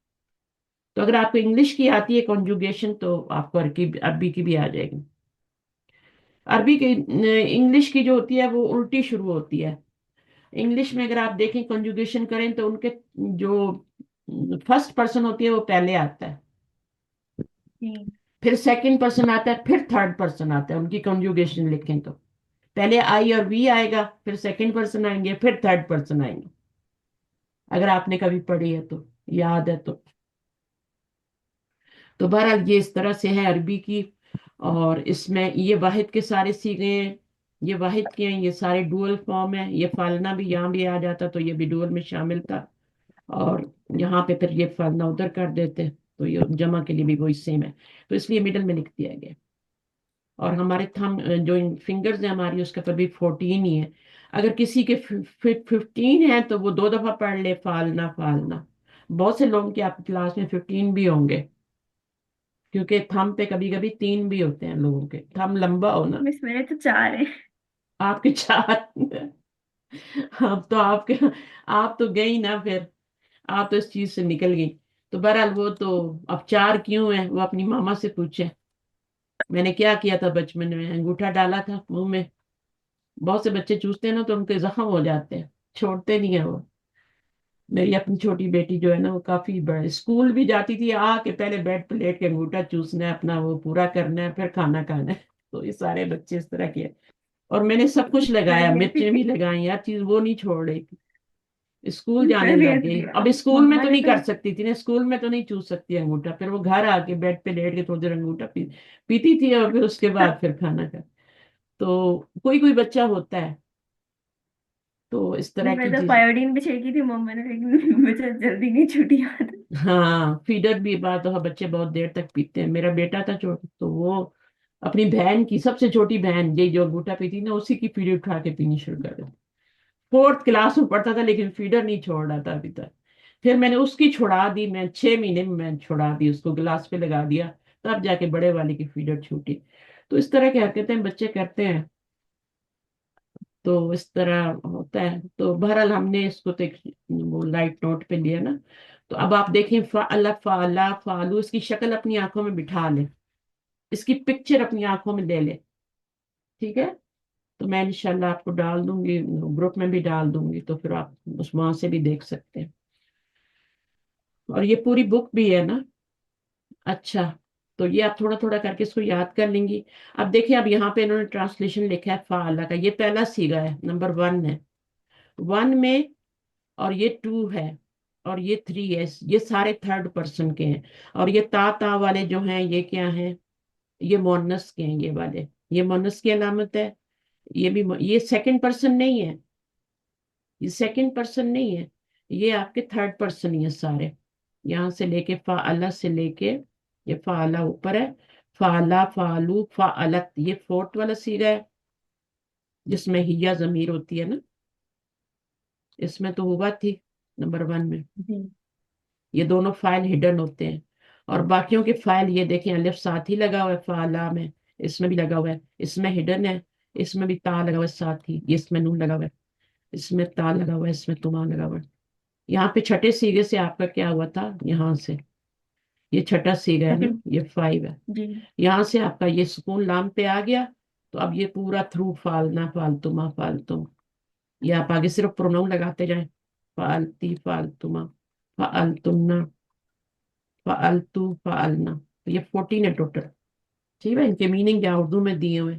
تو اگر آپ کو انگلش کی آتی ہے کنجوگیشن تو آپ کو عربی کی بھی آ جائے گی. عربی کی انگلش کی جو ہوتی ہے وہ الٹی شروع ہوتی ہے. انگلش میں اگر آپ دیکھیں کنجوگیشن کریں تو ان کے جو فرسٹ پرسن ہوتی ہے وہ پہلے آتا ہے، جی پھر سیکنڈ پرسن آتا ہے، پھر تھرڈ پرسن آتا ہے. ان کی کنجوگیشن لکھیں تو پہلے آئی اور وی آئے گا، پھر سیکنڈ پرسن آئیں گے، پھر تھرڈ پرسن آئیں گے. اگر آپ نے کبھی پڑھی ہے تو یاد ہے تو بہرحال یہ اس طرح سے ہے عربی کی. اور اس میں یہ واحد کے سارے سیغے ہیں، یہ واحد کے ہیں، یہ سارے ڈوئل فارم ہیں. یہ فالنا بھی یہاں بھی آ جاتا تو یہ بھی ڈوئل میں شامل تھا، اور یہاں پہ پھر یہ فالنا ادھر کر دیتے تو یہ جمع کے لیے بھی وہی سیم ہے. تو اس لیے مڈل میں لکھ دیا گیا. اور ہمارے تھم جو فنگرز ہیں ہماری اس کا تو بھی 14 ہی ہے. اگر کسی کے 15 ہیں تو وہ 2 دفعہ پڑھ لے فالنا فالنا. بہت سے لوگوں کی آپ کی کلاس میں 15 بھی ہوں گے، کیونکہ تھم پہ کبھی کبھی 3 بھی ہوتے ہیں لوگوں کے، تھم لمبا ہونا. مس میرے تو 4 ہیں. آپ کے 4. اب تو آپ تو گئی نا پھر، آپ تو اس چیز سے نکل گئی. تو بہرحال وہ تو اب 4 کیوں ہیں وہ اپنی ماما سے پوچھیں. میں نے کیا کیا تھا بچپن میں، انگوٹھا ڈالا تھا منہ میں. بہت سے بچے چوستے ہیں نا تو ان کے زخم ہو جاتے ہیں، چھوڑتے نہیں ہیں وہ. میری اپنی چھوٹی بیٹی جو ہے نا وہ کافی بڑا اسکول بھی جاتی تھی، آ کے پہلے بیڈ پہ لیٹ کے انگوٹھا چوسنا ہے اپنا، وہ پورا کرنا ہے، پھر کھانا کھانا ہے. تو یہ سارے بچے اس طرح کے ہیں. اور میں نے سب کچھ میں لگایا، بھی مرچیں ایسی بھی تھی. لگائی، ہر چیز وہ نہیں چھوڑ رہی تھی. اسکول جانے میں بھی لگ ایسی گئی. تھی. اب اب اسکول میں مما تو نے نہیں تو کر سکتی تھی نا، اسکول میں تو نہیں چوس سکتی انگوٹھا. پھر وہ گھر آ کے بیڈ پہ لیٹ کے تھوڑی دیر انگوٹھا پیتی تھی، اور پھر اس کے بعد پھر کھانا کھا. تو کوئی کوئی بچہ ہوتا ہے تو اس طرح میں کی تو چیز. پائیوڈین بھی چھینکی تھی مما نے، لیکن مجھے جلدی نہیں چھوٹی یاد. ہاں فیڈر بھی بات ہو، بچے بہت دیر تک پیتے ہیں. میرا بیٹا تھا چھوٹا تو وہ اپنی بہن کی، سب سے چھوٹی بہن یہ جو انگوٹھا پیتی نا، اسی کی فیڈر اٹھا کے پینی شروع کر دیتی. 4th کلاس میں پڑھتا تھا لیکن فیڈر نہیں چھوڑ رہا تھا ابھی تک. پھر میں نے اس کی چھڑا دی، میں 6 مہینے میں میں چھڑا دی اس کو، گلاس پہ لگا دیا، تب جا کے بڑے والے کی فیڈر چھوٹی. تو اس طرح کے حرکتیں بچے کرتے ہیں، تو اس طرح ہوتا ہے. تو بہرحال ہم نے اس کو تو ایک وہ لائٹ نوٹ پہ لیا نا. تو اب آپ دیکھیں فعل فعلا فعلو، اس کی شکل اپنی آنکھوں میں بٹھا لیں، اس کی پکچر اپنی آنکھوں میں لے لیں. ٹھیک ہے؟ تو میں انشاءاللہ آپ کو ڈال دوں گی، گروپ میں بھی ڈال دوں گی، تو پھر آپ اس وہاں سے بھی دیکھ سکتے ہیں. اور یہ پوری بک بھی ہے نا. اچھا، تو یہ آپ تھوڑا تھوڑا کر کے اس کو یاد کر لیں گی. اب دیکھیں، اب یہاں پہ انہوں نے ٹرانسلیشن لکھا ہے فعلا کا، یہ پہلا سیگا ہے، نمبر 1 ہے. 1 میں، اور یہ 2 ہے، اور یہ 3 ہے. یہ سارے 3rd پرسن کے ہیں. اور یہ تا والے جو ہیں یہ کیا ہیں؟ یہ مونس کے ہیں، یہ والے، یہ مونس کی علامت ہے. یہ بھی یہ 2nd پرسن نہیں ہے، یہ 2nd پرسن نہیں ہے، یہ آپ کے 3rd پرسن ہی ہیں سارے. یہاں سے لے کے فعلا سے لے کے یہ فعلا اوپر ہے، فعلا فعلو فعلت یہ 4th والا سیگا ہے، جس میں ہیا ضمیر ہوتی ہے نا. اس میں تو ہوا تھی نمبر 1 میں. جی. یہ دونوں فائل ہڈن ہوتے ہیں. اور باقیوں کے فائل یہ دیکھیں، الف ساتھ ہی لگا ہوا ہے فعلا میں، اس میں بھی لگا ہوا ہے، اس میں ہڈن ہے، اس میں بھی تا لگا ہوا ہے ساتھ ہی، یہ اس میں نون لگا ہوا ہے، اس میں تا لگا ہوا ہے، اس میں تما لگا ہوا ہے. یہاں پہ چھٹے سیگے سے آپ کا کیا ہوا تھا؟ یہاں سے یہ چھٹا سیگا ہے نا، سیکنڈ. یہ 5 ہے. جی. یہاں سے آپ کا یہ سکون لام پہ آ گیا. تو اب یہ پورا تھرو فالنا فالتما فالتم، یہ آپ آگے صرف پروناؤن لگاتے جائیں، فالتی فالتما فالتمنا فالتو فالنا. یہ 14 ہے ٹوٹل. ٹھیک ہے، ان کے میننگ کیا اردو میں دیے ہوئے.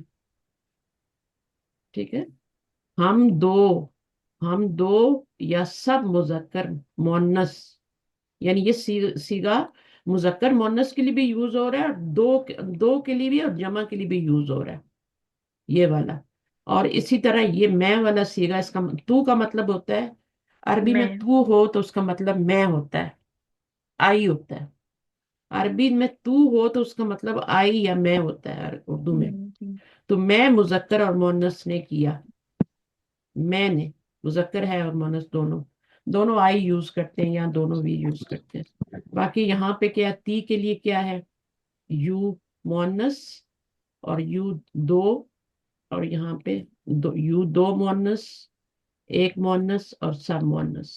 ٹھیک ہے. ہم دو یا سب مذکر مونس، یعنی یہ سیگا مذکر مونس کے لیے بھی یوز ہو رہا ہے، اور دو کے لیے بھی، اور جمع کے لیے بھی یوز ہو رہا ہے یہ والا. اور اسی طرح یہ میں والا سیگا، اس کا تو کا مطلب ہوتا ہے عربی میں، میں. تو ہو تو اس کا مطلب میں ہوتا ہے، آئی ہوتا ہے. عربی میں تو ہو تو اس کا مطلب آئی یا میں ہوتا ہے اردو میں. جی. تو میں مذکر اور مونس نے کیا، میں نے مذکر ہے اور مونس دونوں آئی یوز کرتے ہیں، یہاں دونوں بھی یوز کرتے ہیں. باقی یہاں پہ کیا تی کے لیے کیا ہے؟ یو مونس، اور یو دو، اور یہاں پہ یو دو مونس، ایک مونس اور سب مونس.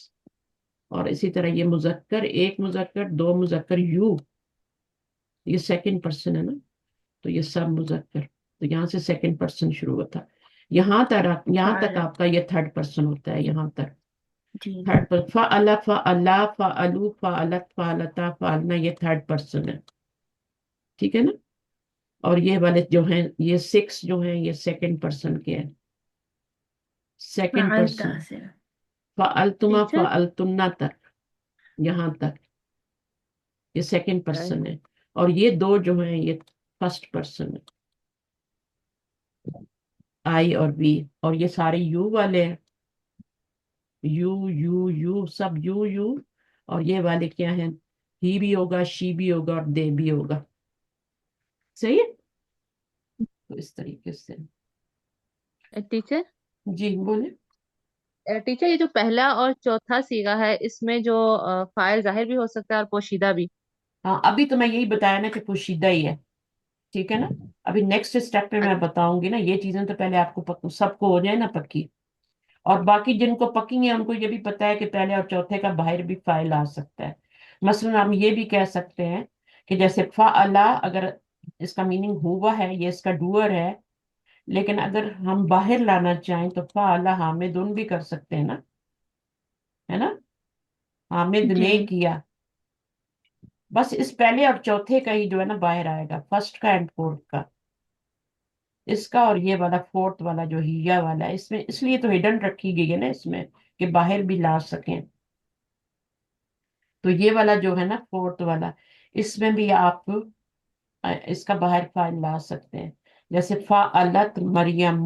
اور اسی طرح یہ مذکر، ایک مذکر، دو مذکر، یو یہ 2nd پرسن ہے نا، تو یہ سب مذکر. تو یہاں سے 2nd پرسن شروع ہوتا. یہاں تک فعلا. آپ کا یہ 3rd پرسن ہوتا ہے. یہاں تک جی. 3rd پرسن، فعلا فعلا فعلو فعلت فعلتا فعلنا، یہ 3rd پرسن ہے. ٹھیک ہے نا. اور یہ والے جو ہیں، یہ 6 جو ہیں، یہ 2nd پرسن کے ہیں. 2nd فعلتا پرسن سے. فعلتما ٹیچر. فعلتنا تک، یہاں تک یہ 2nd پرسن ہے. اور یہ دو جو ہیں یہ 1st پرسن ہے، آئی اور بی. اور یہ سارے یو والے ہیں، you you you sub you you. اور یہ والے کیا ہیں؟ ہی بھی ہوگا، شی بھی ہوگا، اور دے بھی ہوگا. صحیح ہے. تو اس طریقے سے ٹیچر جی بولے. ٹیچر یہ جو پہلا اور چوتھا سیگا ہے اس میں جو فاعل ظاہر بھی ہو سکتا ہے اور پوشیدہ بھی. ہاں ابھی تو میں یہی بتایا نا کہ پوشیدہ ہی ہے. ٹھیک ہے نا. ابھی نیکسٹ اسٹیپ پہ میں بتاؤں گی نا یہ چیزیں تو پہلے آپ کو سب کو ہو جائے نا پکی. اور باقی جن کو پکی ہیں ان کو یہ بھی پتا ہے کہ پہلے اور چوتھے کا باہر بھی فاعل آ سکتا ہے. مثلا ہم یہ بھی کہہ سکتے ہیں کہ جیسے فعلا اگر اس کا میننگ ہوا ہے یہ اس کا ڈوئر ہے، لیکن اگر ہم باہر لانا چاہیں تو فعلا حامدن بھی کر سکتے ہیں نا، ہے نا. حامد جی نے کیا. بس اس پہلے اور چوتھے کا ہی جو ہے نا باہر آئے گا، فرسٹ کا اینڈ فورتھ کا. اس کا اور یہ والا فورتھ والا جو ہیا والا ہے اس میں اس لیے تو ہڈن رکھی گئی ہے نا اس میں کہ باہر بھی لا سکیں. تو یہ والا جو ہے نا فورتھ والا اس میں بھی آپ اس کا باہر فاعل لا سکتے ہیں. جیسے فعلت مریم،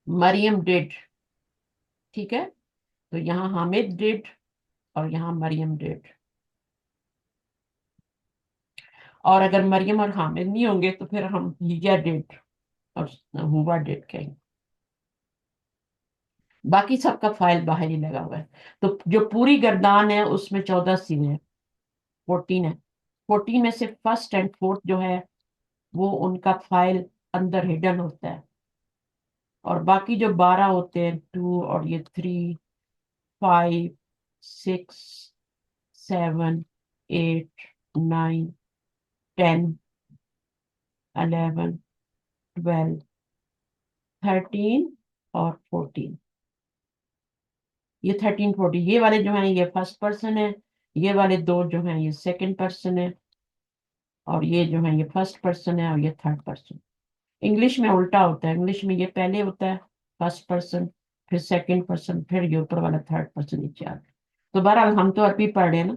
مریم ڈیڈ. ٹھیک ہے. تو یہاں حامد ڈیڈ اور یہاں مریم ڈیڈ. اور اگر مریم اور حامد نہیں ہوں گے تو پھر ہم ہیا ڈیڈ اور ہوا ڈیڈ کہیں گے. باقی سب کا فائل باہر ہی لگا ہوا ہے. تو جو پوری گردان ہے اس میں 14 سینے ہیں، 14 ہے. 14 میں سے فرسٹ اینڈ فورتھ جو ہے وہ ان کا فائل اندر ہڈن ہوتا ہے. اور باقی جو 12 ہوتے ہیں 2 اور یہ 3 5 6 7 8 9 10 11 12 13 اور 14. یہ 13 14 یہ والے جو ہیں یہ فرسٹ پرسن ہے، یہ والے دو جو ہیں یہ سیکنڈ پرسن ہے، اور یہ جو ہیں یہ فرسٹ پرسن ہے اور یہ تھرڈ پرسن. انگلش میں الٹا ہوتا ہے، انگلش میں یہ پہلے ہوتا ہے فرسٹ پرسن، پھر سیکنڈ پرسن، پھر یہ اوپر والا تھرڈ پرسن نیچے آتا ہے. تو بہرحال ہم تو عربی پڑھ رہے ہیں نا.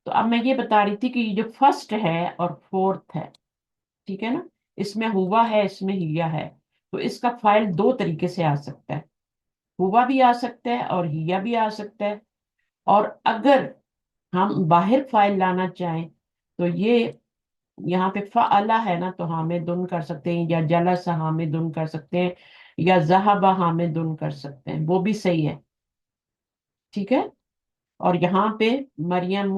تو اب میں یہ بتا رہی تھی کہ یہ جو فرسٹ ہے اور فورتھ ہے، ٹھیک ہے نا، اس میں ہوا ہے اس میں ہیا ہے، تو اس کا فائل دو طریقے سے آ سکتا ہے. ہوا بھی آ سکتا ہے اور ہیا بھی آ سکتا ہے. اور اگر ہم باہر فائل لانا چاہیں تو یہ یہاں پہ فعلا ہے نا تو حامدن کر سکتے ہیں، یا جلس حامدن کر سکتے ہیں، یا ذہب حامدن کر سکتے ہیں، وہ بھی صحیح ہے. ٹھیک ہے. اور یہاں پہ مریم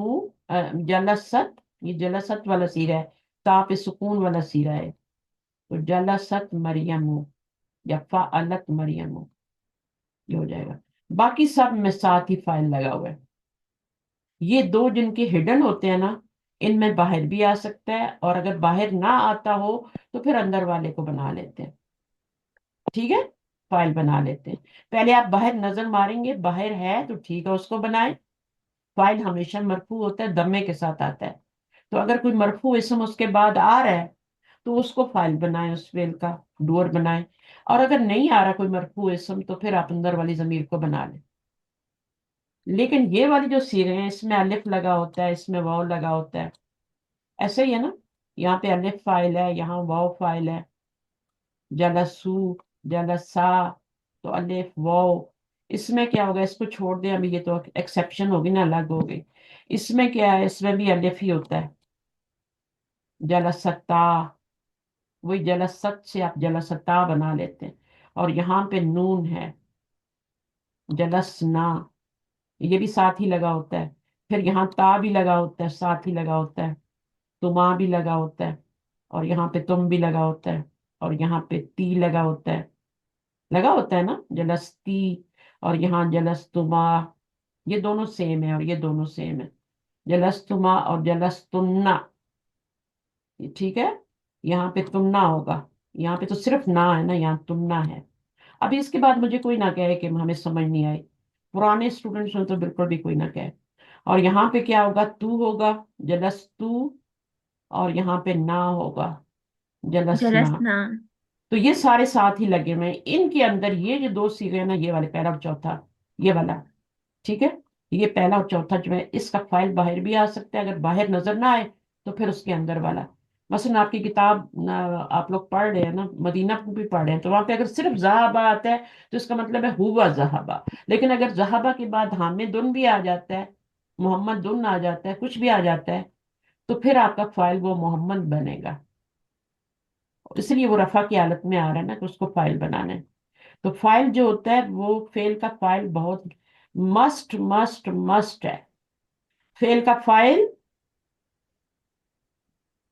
جلست، یہ جلست والا سیرہ ہے، تا پہ سکون والا سیرہ ہے. تو جلست مریم یا فعلت مریم یہ ہو جائے گا. باقی سب میں ساتھ ہی فائل لگا ہوا ہے. یہ دو جن کے ہڈن ہوتے ہیں نا ان میں باہر بھی آ سکتا ہے، اور اگر باہر نہ آتا ہو تو پھر اندر والے کو بنا لیتے ہیں. ٹھیک ہے. فائل بنا لیتے ہیں. پہلے آپ باہر نظر ماریں گے، باہر ہے تو ٹھیک ہے اس کو بنائیں. فائل ہمیشہ مرفوع ہوتا ہے، دمے کے ساتھ آتا ہے. تو اگر کوئی مرفوع اسم اس کے بعد آ رہا ہے تو اس کو فائل بنائیں، اس فعل کا ڈور بنائیں. اور اگر نہیں آ رہا کوئی مرفوع اسم تو پھر آپ اندر والی ضمیر کو بنا لیں. لیکن یہ والی جو سیرے ہیں اس میں الف لگا ہوتا ہے، اس میں واو لگا ہوتا ہے. ایسے ہی ہے نا، یہاں پہ الف فائل ہے، یہاں واو فائل ہے. جلسو، جلسا، تو الف واو. اس میں کیا ہوگا، اس کو چھوڑ دیں ابھی، یہ تو ایکسیپشن ہوگی نا، الگ ہوگی. اس میں کیا ہے، اس میں بھی الف ہی ہوتا ہے. جلستا، وہی جلست سے آپ جلستا بنا لیتے ہیں. اور یہاں پہ نون ہے، جلسنا، یہ بھی ساتھ ہی لگا ہوتا ہے. پھر یہاں تا بھی لگا ہوتا ہے، ساتھ ہی لگا ہوتا ہے. تما بھی لگا ہوتا ہے، اور یہاں پہ تم بھی لگا ہوتا ہے، اور یہاں پہ تی لگا ہوتا ہے. لگا ہوتا ہے نا، جلستی. اور یہاں جلستما، یہ دونوں سیم ہے اور یہ دونوں سیم ہے. جلستما اور جلستنا. ٹھیک ہے. یہاں پہ تمنا ہوگا، یہاں پہ تو صرف نہ ہے نا، یہاں تمنا ہے. ابھی اس کے بعد مجھے کوئی نہ کہے کہ ہمیں سمجھ نہیں آئی. پرانے اسٹوڈنٹس میں تو بالکل بھی کوئی نہ کہے. اور یہاں پہ کیا ہوگا، تو ہوگا جلستو، اور یہاں پہ نہ ہوگا جلسنا. جلسنا. تو یہ سارے ساتھ ہی لگے ہوئے ہیں. ان کے اندر یہ جو دو سیغے ہیں نا، یہ والے پہلا اور چوتھا، یہ والا، ٹھیک ہے، یہ پہلا اور چوتھا جو ہے اس کا فائل باہر بھی آ سکتا ہے. اگر باہر نظر نہ آئے تو پھر اس کے اندر والا. مثلا آپ کی کتاب آپ لوگ پڑھ رہے ہیں نا، مدینہ کو بھی پڑھ رہے ہیں، تو وہاں پہ اگر صرف زہابہ آتا ہے تو اس کا مطلب ہے ہوا زہابہ. لیکن اگر زہابہ کے بعد حامدن بھی آ جاتا ہے، محمد دن آ جاتا ہے، کچھ بھی آ جاتا ہے، تو پھر آپ کا فائل وہ محمد بنے گا. اس لیے وہ رفع کی حالت میں آ رہا ہے نا کہ اس کو فائل بنانا ہے. تو فائل جو ہوتا ہے وہ فیل کا فائل بہت مسٹ مسٹ مسٹ ہے. فیل کا فائل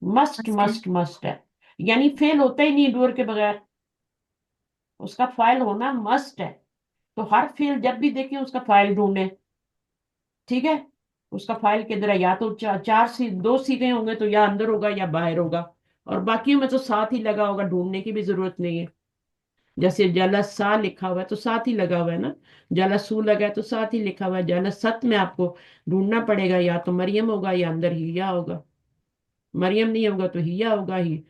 مسٹ مسٹ ہے. مسٹ مسٹ ہے. یعنی فیل ہوتا ہی نہیں ڈور کے بغیر, اس کا فائل ہونا مسٹ ہے. تو ہر فیل جب بھی دیکھیں اس کا فائل ڈھونڈیں, ٹھیک ہے. اس کا فائل کدھر ہے, یا تو دو سیکھے ہوں گے تو یا اندر ہوگا یا باہر ہوگا, اور باقیوں میں تو ساتھ ہی لگا ہوگا, ڈھونڈنے کی بھی ضرورت نہیں ہے. جیسے جلسا لکھا ہوا ہے تو ساتھ ہی لگا ہوا ہے نا, جلسو لگا ہے تو ساتھ ہی لکھا ہوا ہے. جلست میں آپ کو ڈھونڈنا پڑے گا, یا تو مریم ہوگا یا اندر ہیا ہوگا. مریم نہیں ہوگا تو ہیا ہوگا ہی,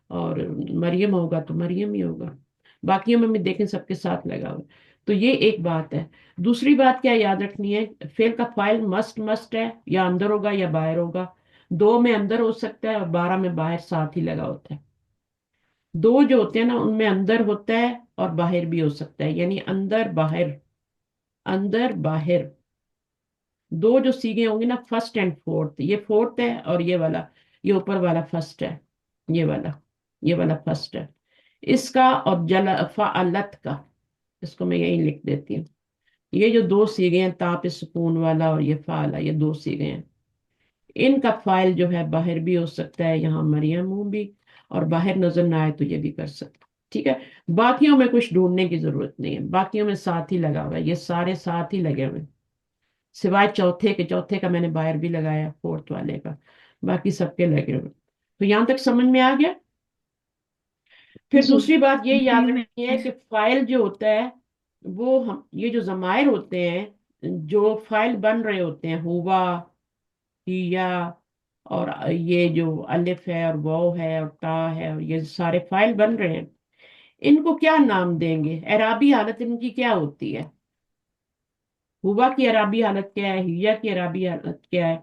اور مریم ہوگا تو مریم ہی ہوگا. باقیوں میں دیکھیں سب کے ساتھ لگا ہوا. تو یہ ایک بات ہے. دوسری بات کیا یاد رکھنی ہے, فیل کا فائل مسٹ مسٹ ہے, یا اندر ہوگا یا باہر ہوگا. 2 میں اندر ہو سکتا ہے اور 12 میں باہر ساتھ ہی لگا ہوتا ہے. 2 جو ہوتے ہیں نا ان میں اندر ہوتا ہے اور باہر بھی ہو سکتا ہے, یعنی اندر باہر, اندر باہر. 2 جو سیگے ہوں گے نا, فرسٹ اینڈ فورتھ, یہ فورتھ ہے اور یہ والا, یہ اوپر والا فرسٹ ہے, یہ والا فرسٹ ہے اس کا. اور فعلت کا, اس کو میں یہی لکھ دیتی ہوں. یہ جو 2 سیگے ہیں, تاپ سکون والا اور یہ فعلا, یہ 2 سیگے ہیں. ان کا فائل جو ہے باہر بھی ہو سکتا ہے, یہاں مریم ہوں بھی, اور باہر نظر نہ آئے تو یہ بھی کر سکتا. ٹھیک ہے. باقیوں میں کچھ ڈھونڈنے کی ضرورت نہیں ہے, باقیوں میں ساتھ ہی لگا ہوا ہے, یہ سارے ساتھ ہی لگے ہوئے, سوائے چوتھے کا میں نے باہر بھی لگایا, فورتھ والے کا, باقی سب کے لگے ہوئے. تو یہاں تک سمجھ میں آ گیا. پھر جی دوسری بات یہ یاد جی رکھنی ہے مس. کہ فائل جو ہوتا ہے وہ یہ جو ضمائر ہوتے ہیں جو فائل بن رہے ہوتے ہیں, ہوا, ہیا, اور یہ جو الف ہے اور واو ہے اور تا ہے, اور یہ سارے فائل بن رہے ہیں, ان کو کیا نام دیں گے؟ اعرابی حالت ان کی کیا ہوتی ہے؟ ہوا کی اعرابی حالت کیا ہے؟ ہیا کی اعرابی حالت کیا ہے؟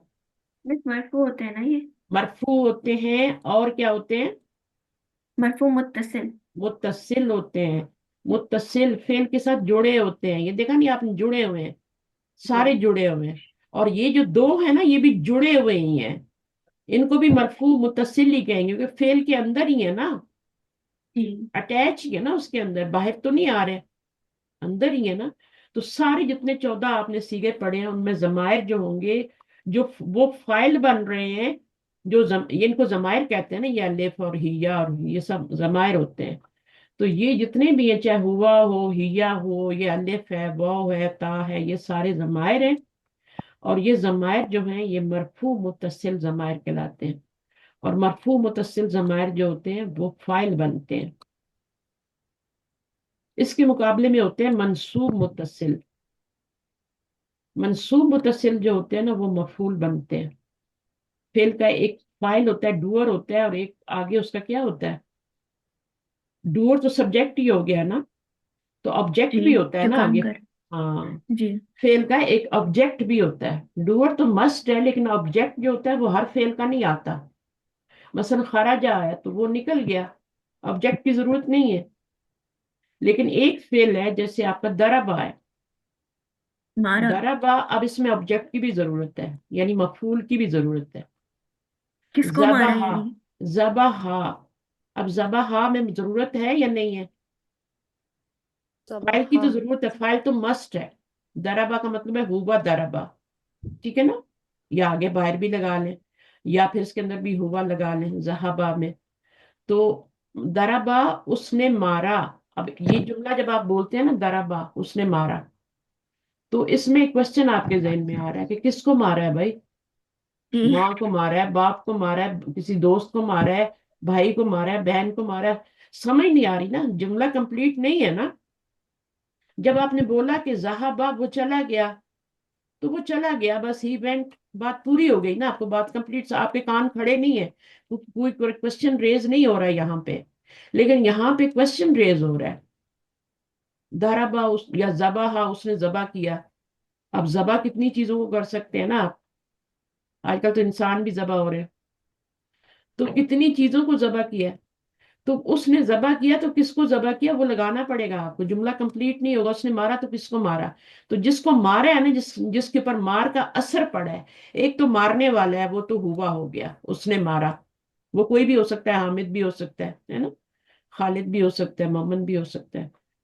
مس مرفوع ہوتے ہیں نا یہ؟ مرفوع ہوتے ہیں, اور کیا ہوتے ہیں؟ مرفوع متصل. متصل ہوتے ہیں. متصل فعل کے ساتھ جڑے ہوتے ہیں, یہ دیکھا نہیں آپ نے, جڑے ہوئے ہیں, جی سارے جڑے ہوئے ہیں. اور یہ جو 2 ہیں نا یہ بھی جڑے ہوئے ہی ہیں, ان کو بھی مرفوع متصل ہی کہیں گے, کیونکہ فعل کے اندر ہی ہے نا, جی اٹیچ ہی ہے نا اس کے اندر, باہر تو نہیں آ رہے, اندر ہی ہے نا. تو سارے جتنے 14 آپ نے سیگے پڑھے ہیں ان میں ضمائر جو ہوں گے, جو وہ فائل بن رہے ہیں, ان کو ضمائر کہتے ہیں نا, یہ الف اور ہیا اور یہ سب ضمائر ہوتے ہیں. تو یہ جتنے بھی ہیں, چاہے ہوا ہو, ہیا ہو, یہ الف ہے, واو ہے, تا ہے, یہ سارے ضمائر ہیں. اور یہ ضمائر جو ہیں یہ مرفوع متصل ضمائر کہلاتے ہیں. اور مرفوع متصل ضمائر جو ہوتے ہیں وہ فائل بنتے ہیں. اس کے مقابلے میں ہوتے ہیں منصوب متصل. منصوب متصل جو ہوتے ہیں نا وہ مفعول بنتے ہیں. فعل کا ایک فائل ہوتا ہے, ڈوئر ہوتا ہے, اور ایک آگے اس کا کیا ہوتا ہے؟ ڈوئر تو سبجیکٹ ہی ہو گیا نا, تو آبجیکٹ جی بھی ہوتا ہے جو نا کام آگے. کر. ہاں, جی فعل کا ایک آبجیکٹ بھی ہوتا ہے. ڈوئر تو مسٹ ہے, لیکن آبجیکٹ جو ہوتا ہے وہ ہر فعل کا نہیں آتا. مثلا خراجہ ہے تو وہ نکل گیا, آبجیکٹ کی ضرورت نہیں ہے. لیکن ایک فعل ہے جیسے آپ کا دربا ہے, مارا. دربا, اب اس میں آبجیکٹ کی بھی ضرورت ہے, یعنی مفعول کی بھی ضرورت ہے. کس کو مارا زبہا, یعنی؟ زبہا, اب زبہا میں ضرورت ہے یا نہیں ہے؟ فائل کی تو ضرورت ہے, فائل تو مسٹ ہے. دربا کا مطلب ہے ہوا دربا, ٹھیک ہے نا, یا آگے باہر بھی لگا لیں, یا پھر اس کے اندر بھی ہوا لگا لیں زہبا میں. تو دربا اس نے مارا. اب یہ جملہ جب آپ بولتے ہیں نا دربا اس نے مارا, تو اس میں ایک کوشچن آپ کے ذہن میں آ رہا ہے کہ کس کو مارا ہے بھائی؟ جی ماں کو مارا ہے, باپ کو مارا ہے, کسی دوست کو مارا ہے, بھائی کو مارا ہے, بہن کو مارا ہے؟ سمجھ نہیں آ رہی نا, جملہ کمپلیٹ نہیں ہے نا. جب آپ نے بولا کہ زہبا وہ چلا گیا, تو وہ چلا گیا, بس ہی وینٹ, بات پوری ہو گئی نا. آپ کو بات کمپلیٹ, آپ کے کان کھڑے نہیں ہے, کوئی کوشچن ریز نہیں ہو رہا ہے یہاں پہ. لیکن یہاں پہ کوشچن ریز ہو رہا ہے. دربا یا ذبح, اس نے ذبح کیا. اب ذبح کتنی چیزوں کو کر سکتے ہیں نا آپ, آج کل تو انسان بھی ذبح ہو رہے ہیں, تو کتنی چیزوں کو ذبح کیا. تو اس نے ذبح کیا, تو کس کو ذبح کیا وہ لگانا پڑے گا آپ کو, جملہ کمپلیٹ نہیں ہوگا. اس نے مارا تو کس کو مارا؟ تو جس کو مارا ہے نا, جس کے اوپر مار کا اثر پڑا ہے, ایک تو مارنے والا ہے, وہ تو ہوا ہو گیا, اس نے مارا. وہ کوئی بھی ہو سکتا ہے, حامد بھی ہو سکتا ہے نا, خالد بھی ہو سکتا ہے, محمد بھی ہو سکتا ہے.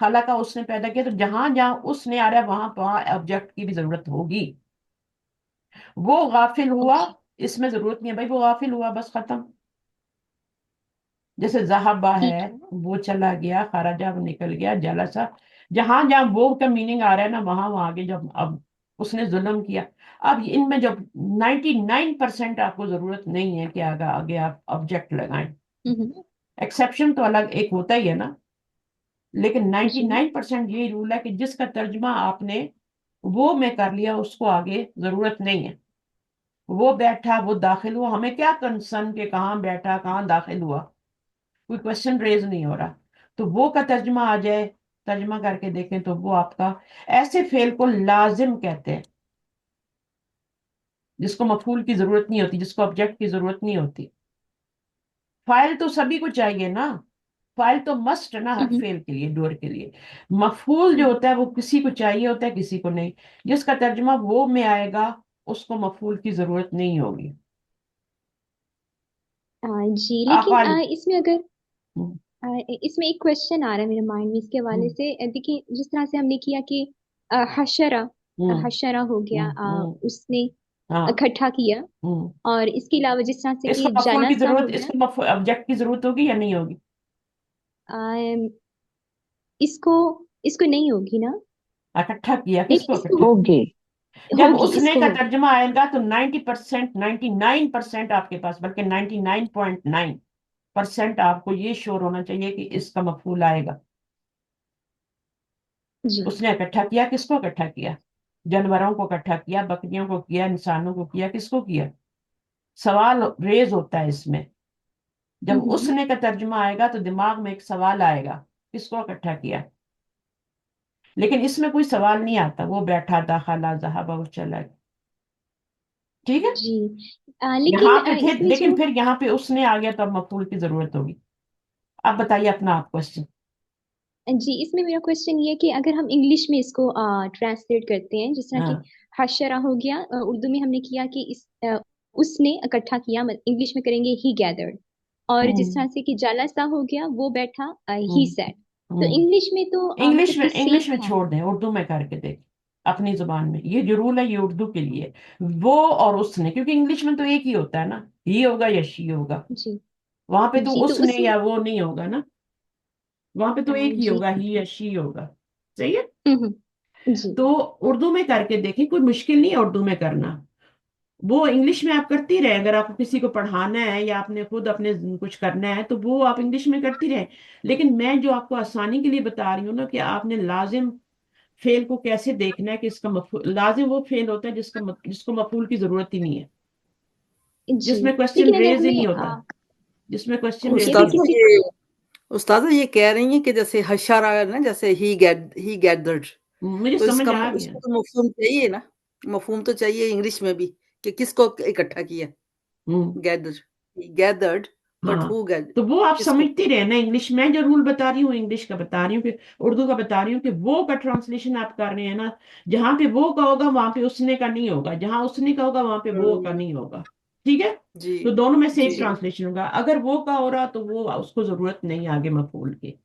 خلقہ اس نے پیدا کیا، تو جہاں جہاں اس نے آ رہا ہے وہاں وہاں آبجیکٹ کی بھی ضرورت ہوگی. وہ غافل ہوا، اوکے. اس میں ضرورت نہیں ہے بھائی، وہ غافل ہوا بس ختم. جیسے ذہبہ ہے، ٹھیک ہے. وہ چلا گیا، خرجہ وہ نکل گیا، جلسہ، جہاں جہاں وہ کا میننگ آ رہا ہے نا وہاں وہاں آگے جب اب اس نے ظلم کیا. اب ان میں جب 99% آپ کو ضرورت نہیں ہے کہ آگے آگے آپ آبجیکٹ لگائیں. ہوں. ایکسیپشن تو الگ ایک ہوتا ہی ہے نا، لیکن جی. 99% یہی رول ہے کہ جس کا ترجمہ آپ نے وہ میں کر لیا اس کو آگے ضرورت نہیں ہے. وہ بیٹھا، وہ داخل ہوا، ہمیں کیا کنسرن کہ کہاں بیٹھا کہاں داخل ہوا، کوئی کوشچن ریز نہیں ہو رہا. تو وہ کا ترجمہ آ جائے، ترجمہ کر کے دیکھیں تو وہ آپ کا، ایسے فعل کو لازم کہتے ہیں جس کو مفعول کی ضرورت نہیں ہوتی، جس کو آبجیکٹ کی ضرورت نہیں ہوتی. فائل تو سبھی کو چاہیے نا، فائل تو مسٹ نا ہر فعل کے لیے، ڈور کے لیے. مفعول جو ہوتا ہے وہ کسی کو چاہیے ہوتا ہے کسی کو نہیں. جس کا ترجمہ وہ میں آئے گا اس کو مفعول کی ضرورت نہیں ہوگی. جی لیکن اقال اس میں اگر اس میں ایک کوشچن آ رہا ہے میرے مائنڈ میں اس کے حوالے سے. دیکھیں جس طرح سے ہم نے کیا کہ حشرہ، حشرہ ہو گیا، اس نے ہاں. اکٹھا کیا. اور اس کے علاوہ جس طرح سے اس کہ کو مفعول کی جلسہ ہو ضرورت، اس گیا، کو آبجیکٹ کی ضرورت ہوگی یا نہیں ہوگی؟ اس کو اس کو نہیں ہوگی نا. اکٹھا کیا، نہیں کس کو اس کو اکٹھا؟ ہوگی. جب ہوگی، اس اس نے کو کا ہوگی. ترجمہ آئے گا تو 90%، 99% آپ کے پاس، بلکہ 99.9% آپ کو یہ شور ہونا چاہیے کہ اس کا مفعول آئے گا. جی. اس نے اکٹھا کیا، کس کو اکٹھا کیا؟ جانوروں کو اکٹھا کیا، بکریوں کو کیا، انسانوں کو کیا، کس کو کیا؟ سوال ریز ہوتا ہے اس میں. جب اس نے کا ترجمہ آئے گا تو دماغ میں ایک سوال آئے گا، کس کو اکٹھا کیا. لیکن اس میں کوئی سوال نہیں آتا، وہ بیٹھا، داخلہ، ذہب، وہ چلا گیا. ٹھیک ہے. جی یہاں لیکن پہ اس پھر میں لیکن جو پھر یہاں پہ اس نے آ گیا تو اب مفعول کی ضرورت ہوگی. اب بتائیے اپنا آپ کوشچن. جی اس میں میرا کوشچن یہ ہے کہ اگر ہم انگلش میں اس کو ٹرانسلیٹ کرتے ہیں، جس طرح کہ ہاں. حشرہ ہو گیا، اردو میں ہم نے کیا کہ اس نے اکٹھا کیا، انگلش میں کریں گے ہی گیدرڈ. اور جس طرح سے کہ جالسا ہو گیا، وہ بیٹھا، ہی سیٹ. تو انگلش میں تو انگلش مطلب میں کہ انگلش میں سیم ہے. چھوڑ دیں، اردو میں کر کے دیکھ اپنی زبان میں. یہ جو رول ہے یہ اردو کے لیے، وہ اور اس نے، کیونکہ انگلش میں تو ایک ہی ہوتا ہے نا، ہی ہوگا یا شی ہوگا. جی. وہاں پہ تو جی اس تو نے یا وہ نہیں ہوگا نا، وہاں پہ تو ایک ہی جی. ہوگا، ہی یا شی ہوگا. صحیح ہے. ہوں. جی. تو اردو میں کر کے دیکھیں، کوئی مشکل نہیں ہے اردو میں کرنا. وہ انگلش میں آپ کرتی رہے، اگر آپ کو کسی کو پڑھانا ہے یا آپ نے خود اپنے کچھ کرنا ہے تو وہ آپ انگلش میں کرتی رہے. لیکن میں جو آپ کو آسانی کے لیے بتا رہی ہوں نا کہ آپ نے لازم فعل کو کیسے دیکھنا ہے کہ اس کا لازم وہ فعل ہوتا ہے جس کو مفعول کی ضرورت ہی نہیں ہے، جی جس میں کوشچن لیکن اگر ریز ہی نہیں ہوتا، ہمیں جس میں کوشچن اوکے ریز ہی اگر نہیں استاذہ کسی ہوتا. یہ استاذہ یہ کہہ رہی ہیں کہ جیسے حشرہ ہے نا، جیسے ہی گیدرڈ، مجھے تو سمجھ آ اس گیا. کو تو مفہوم چاہیے نا، مفہوم تو چاہیے انگلش میں بھی کہ کس کو اکٹھا کیا. ہوں. گیدرڈ، بٹ ہاں. ہو تو وہ آپ کس کو. سمجھتی رہے نا، انگلش میں جو رول بتا رہی ہوں انگلش کا بتا رہی ہوں، کہ اردو کا بتا رہی ہوں، کہ وہ کا ٹرانسلیشن آپ کر رہے ہیں نا، جہاں پہ وہ کا ہوگا وہاں پہ اس نے کا نہیں ہوگا، جہاں اس نے کا ہوگا وہاں پہ وہ کا نہیں ہوگا. ٹھیک ہے. جی تو دونوں میں سے جی ایک ٹرانسلیشن ہوگا. اگر وہ کا ہو رہا تو وہ اس کو ضرورت نہیں آگے مفعول کی.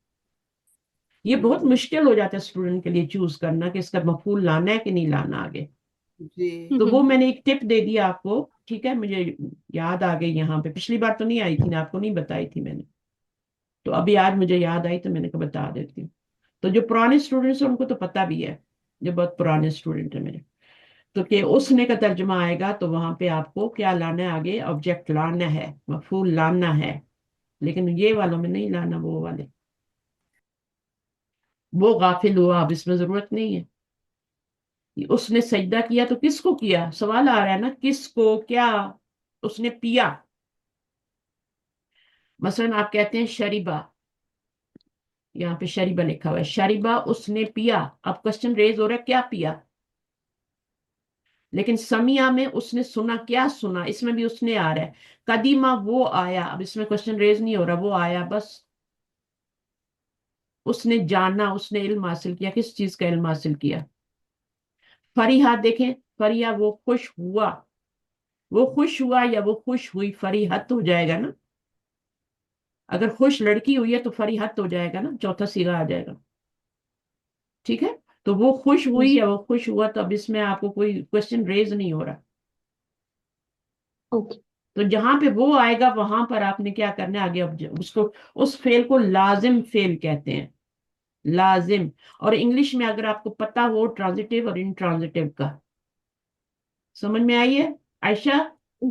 یہ بہت مشکل ہو جاتا ہے اسٹوڈنٹ کے لیے چوز کرنا کہ اس کا مفعول لانا ہے کہ نہیں لانا آگے. جی تو وہ میں نے ایک ٹپ دے دیا آپ کو. ٹھیک ہے. مجھے یاد آ گئی یہاں پہ، پچھلی بار تو نہیں آئی تھی نا، آپ کو نہیں بتائی تھی میں نے، تو ابھی آج مجھے یاد آئی تو میں نے کہا بتا دیتی ہوں. تو جو پرانے اسٹوڈنٹس ہیں ان کو تو پتہ بھی ہے، جو بہت پرانے اسٹوڈنٹ ہیں میرے، تو کہ اس نے کا ترجمہ آئے گا تو وہاں پہ آپ کو کیا لانا ہے آگے؟ آبجیکٹ لانا ہے، مفعول لانا ہے. لیکن یہ والوں میں نہیں لانا، وہ والے. وہ غافل ہوا، اب اس میں ضرورت نہیں ہے. اس نے سجدہ کیا تو کس کو کیا؟ سوال آ رہا ہے نا، کس کو، کیا. اس نے پیا. مثلا آپ کہتے ہیں شریبا، یہاں پہ شریبا لکھا ہوا ہے، شریبا اس نے پیا. اب کوشچن ریز ہو رہا ہے کیا پیا. لیکن سمیہ میں اس نے سنا، کیا سنا، اس میں بھی اس نے آ رہا ہے. قدیمہ وہ آیا، اب اس میں کوشچن ریز نہیں ہو رہا، وہ آیا بس. اس نے جانا، اس نے علم حاصل کیا، کس چیز کا علم حاصل کیا. فریحہ دیکھیں، فریحہ وہ خوش ہوا، وہ خوش ہوا یا وہ خوش ہوئی، فریحت ہو جائے گا نا. اگر خوش لڑکی ہوئی ہے تو فریحت ہو جائے گا نا، چوتھا صیغہ آ جائے گا. ٹھیک ہے، تو وہ خوش ہوئی جی یا وہ خوش ہوا، تو اب اس میں آپ کو کوئی کوشچن ریز نہیں ہو رہا. اوکے. تو جہاں پہ وہ آئے گا وہاں پر آپ نے کیا کرنا ہے آگے، اب اس کو، اس فعل کو لازم فعل کہتے ہیں. لازم. اور انگلش میں اگر آپ کو پتا ہو ٹرانزٹیو اور انٹرانزٹیو کا، سمجھ میں آئی ہے عائشہ؟ جی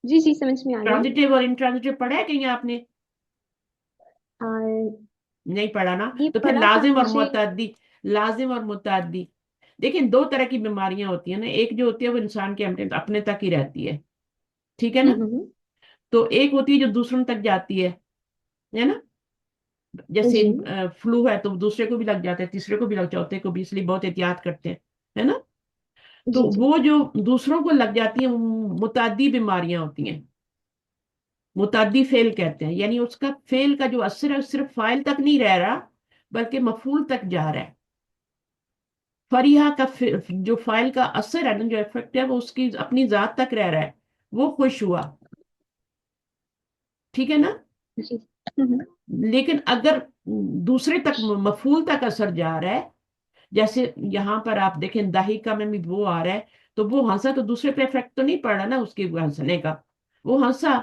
جی جی سمجھ میں آ رہی ہے. ٹرانزٹیو اور انٹرانزٹیو پڑھا ہے کہیں آپ نے؟ اور نہیں پڑھا نا. یہ تو پھر پڑھا تھا لازم اور مجھے. متعدی. لازم اور متعدی. دیکھیں دو طرح کی بیماریاں ہوتی ہیں نا، ایک جو ہوتی ہے وہ انسان کے اپنے تک ہی رہتی ہے، ٹھیک ہے نا. ہوں. تو ایک ہوتی ہے جو دوسروں تک جاتی ہے نا. جیسے جی فلو ہے تو دوسرے کو بھی لگ جاتا ہے، تیسرے کو بھی لگ چوتھے کو بھی، اس لیے بہت احتیاط کرتے ہیں، ہے نا. تو جی جی. وہ جو دوسروں کو لگ جاتی ہیں وہ متعدی بیماریاں ہوتی ہیں. متعدی فعل کہتے ہیں، یعنی اس کا فعل کا جو اثر ہے صرف فاعل تک نہیں رہ رہا بلکہ مفعول تک جا رہا ہے. فریحہ کا جو فاعل کا اثر ہے نا، جو افیکٹ ہے، وہ اس کی اپنی ذات تک رہ رہا ہے. وہ خوش ہوا، ٹھیک ہے نا. جی. ہوں. لیکن اگر دوسرے تک مفعول تک اثر جا رہا ہے، جیسے یہاں پر آپ دیکھیں داہیکا میں بھی وہ آ رہا ہے، تو وہ ہنسا تو دوسرے پہ افیکٹ تو نہیں پڑ رہا نا اس کے ہنسنے کا. وہ ہنسا،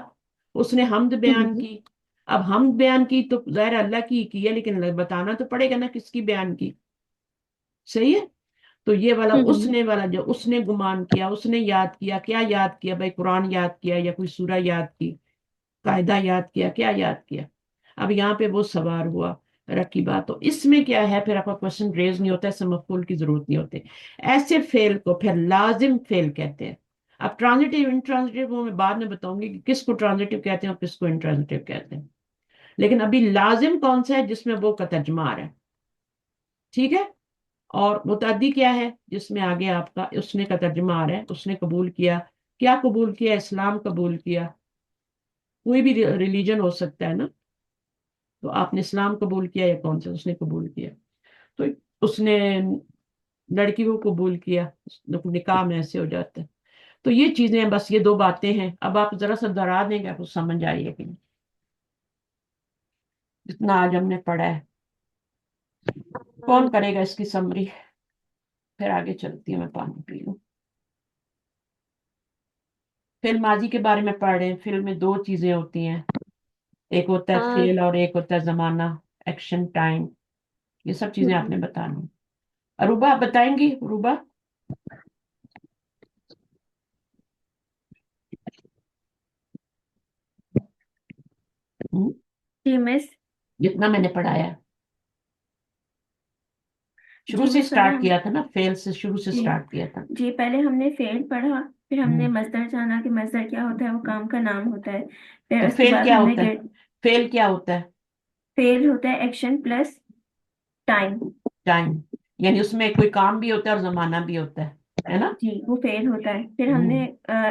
اس نے حمد بیان کی. اب حمد بیان کی تو ظاہر اللہ کی ہے، لیکن بتانا تو پڑے گا نا کس کی بیان کی. صحیح ہے. تو یہ والا اس نے والا، جو اس نے گمان کیا، اس نے یاد کیا، کیا یاد کیا بھائی؟ قرآن یاد کیا یا کوئی سورہ یاد کی، قاعدہ یاد کیا، کیا یاد کیا. اب یہاں پہ وہ سوار ہوا، رکھی بات. تو اس میں کیا ہے پھر آپ کا کوشچن ریز نہیں ہوتا، اس مفعول کی ضرورت نہیں ہوتی. ایسے فعل کو پھر لازم فعل کہتے ہیں. اب ٹرانزٹیو انٹرانزٹیو وہ میں بعد میں بتاؤں گی کہ کس کو ٹرانزٹیو کہتے ہیں اور کس کو انٹرانزٹیو کہتے ہیں. لیکن ابھی لازم کون سا ہے؟ جس میں وہ کا ترجمہ آ رہا ہے، ٹھیک ہے. اور متعدی کیا ہے؟ جس میں آگے آپ کا اس نے کا ترجمہ آ رہا ہے. اس نے قبول کیا، کیا قبول کیا؟ اسلام قبول کیا. کوئی بھی ریلیجن ہو سکتا ہے نا. تو آپ نے اسلام قبول کیا یا کون سا اس نے قبول کیا؟ تو اس نے لڑکی کو قبول کیا، نکاح میں ایسے ہو جاتا ہے. تو یہ چیزیں بس، یہ دو باتیں ہیں. اب آپ ذرا سا دہرا دیں گے آپ کو سمجھ آئیے کہ نہیں، جتنا آج ہم نے پڑھا ہے. کون کرے گا اس کی سمری؟ پھر آگے چلتی ہوں، میں پانی پی لوں. فعل ماضی کے بارے میں پڑھ رہے ہیں. فعل میں دو چیزیں ہوتی ہیں، ایک ہوتا ہے فعل اور ایک ہوتا ہے زمانہ، ایکشن ٹائم. یہ سب چیزیں آپ نے بتانی. اروبا آپ بتائیں گی؟ اروبا جی مس. جتنا میں نے پڑھایا شروع جی سے مس پہلے سٹارٹ ہم کیا تھا نا، فعل سے شروع سے جی سٹارٹ کیا تھا. جی پہلے ہم نے فعل پڑھا، پھر ہم نے ہوں. مصدر جانا کہ مصدر کیا ہوتا ہے، وہ کام کا نام ہوتا ہے. پھر تو اس کے فعل بعد کیا ہم نے ہوتا ہے؟ فعل کیا ہوتا ہے؟ فعل ہوتا ہے ایکشن پلس ٹائم. ٹائم. یعنی اس میں کوئی کام بھی ہوتا ہے اور زمانہ بھی ہوتا ہے نا. جی وہ فعل ہوتا ہے. پھر ہم ہوں. نے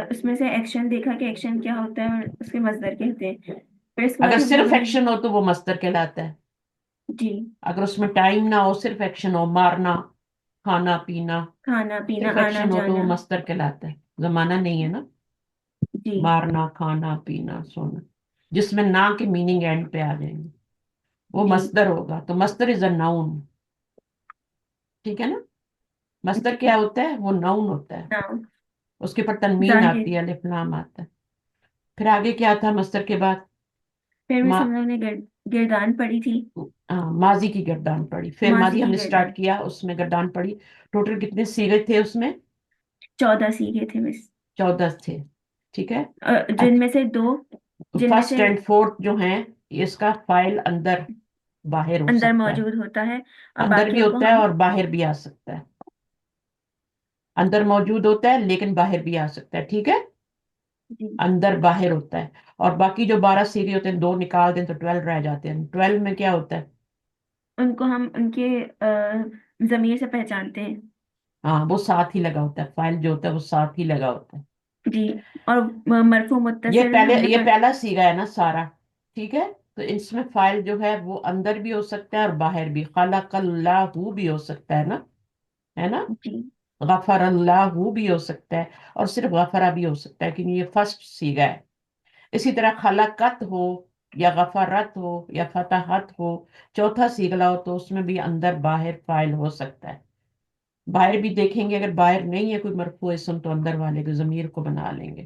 اس میں سے ایکشن دیکھا کہ ایکشن کیا ہوتا ہے اور اس کے مصدر کہتے ہیں. پھر اس کے اگر بعد ہم صرف لوگوں نے ایکشن ہو تو وہ مصدر کہلاتا ہے. جی اگر اس میں ٹائم نہ ہو، صرف ایکشن ہو، مارنا، کھانا پینا، کھانا پینا صرف آنا ایکشن ہو تو وہ جانا. مصدر کہلاتا ہے، زمانہ نہیں ہے نا. جی مارنا، کھانا پینا، سونا، جس میں نہ کے میننگ اینڈ پہ آ جائیں گے وہ جی مصدر ہوگا. تو مصدر از اے ناؤن، ٹھیک ہے نا. مصدر جی کیا ہوتا ہے؟ وہ ناؤن ہوتا ہے. نام اس کے پر تنوین ظاہر. آتی ہے، الف لام آتا ہے. پھر آگے کیا تھا مصدر کے بعد؟ پھر ما مس ہم لوگ نے گردان پڑھی تھی. ماضی کی گردان پڑی. فعل ماضی ماضی ہم کی نے گردان سٹارٹ کیا، اس میں گردان پڑی. ٹوٹل کتنے صیغے تھے اس میں؟ 14 سیکھے تھے مس. 14 تھے، ٹھیک ہے. جن میں سے دو، جن میں فرسٹ سے اینڈ فورتھ جو ہیں، اس کا فائل اندر باہر ہو اندر سکتا ہے. موجود ہوتا ہے اور اندر بھی باقیوں کو ہوتا ہے ہم اور باہر بھی آ سکتا ہے. اندر موجود ہوتا ہے لیکن باہر بھی آ سکتا ہے، ٹھیک ہے. جی اندر باہر ہوتا ہے. اور باقی جو 12 صیغے ہوتے ہیں، دو نکال دیں تو 12 رہ جاتے ہیں. 12 میں کیا ہوتا ہے؟ ان کو ہم ان کے ضمیر سے پہچانتے ہیں. ہاں، وہ ساتھ ہی لگا ہوتا ہے. فائل جو ہوتا ہے وہ ساتھ ہی لگا ہوتا ہے. جی. اور مرفوع متصل ہم نے یہ پہلا صیغہ ہے نا سارا، ٹھیک ہے. تو اس میں فائل جو ہے وہ اندر بھی ہو سکتا ہے اور باہر بھی. خلق اللہ بھی ہو سکتا ہے نا، ہے نا. جی غفر اللہ بھی ہو سکتا ہے اور صرف غفرہ بھی ہو سکتا ہے، کیونکہ یہ فرسٹ صیغہ ہے. اسی طرح خلقت ہو یا غفرت ہو یا فتحت ہو، چوتھا سیغلا ہو تو اس میں بھی اندر باہر فائل ہو سکتا ہے. باہر بھی دیکھیں گے، اگر باہر نہیں ہے کوئی مرفوع اسم تو اندر والے کے ضمیر کو بنا لیں گے.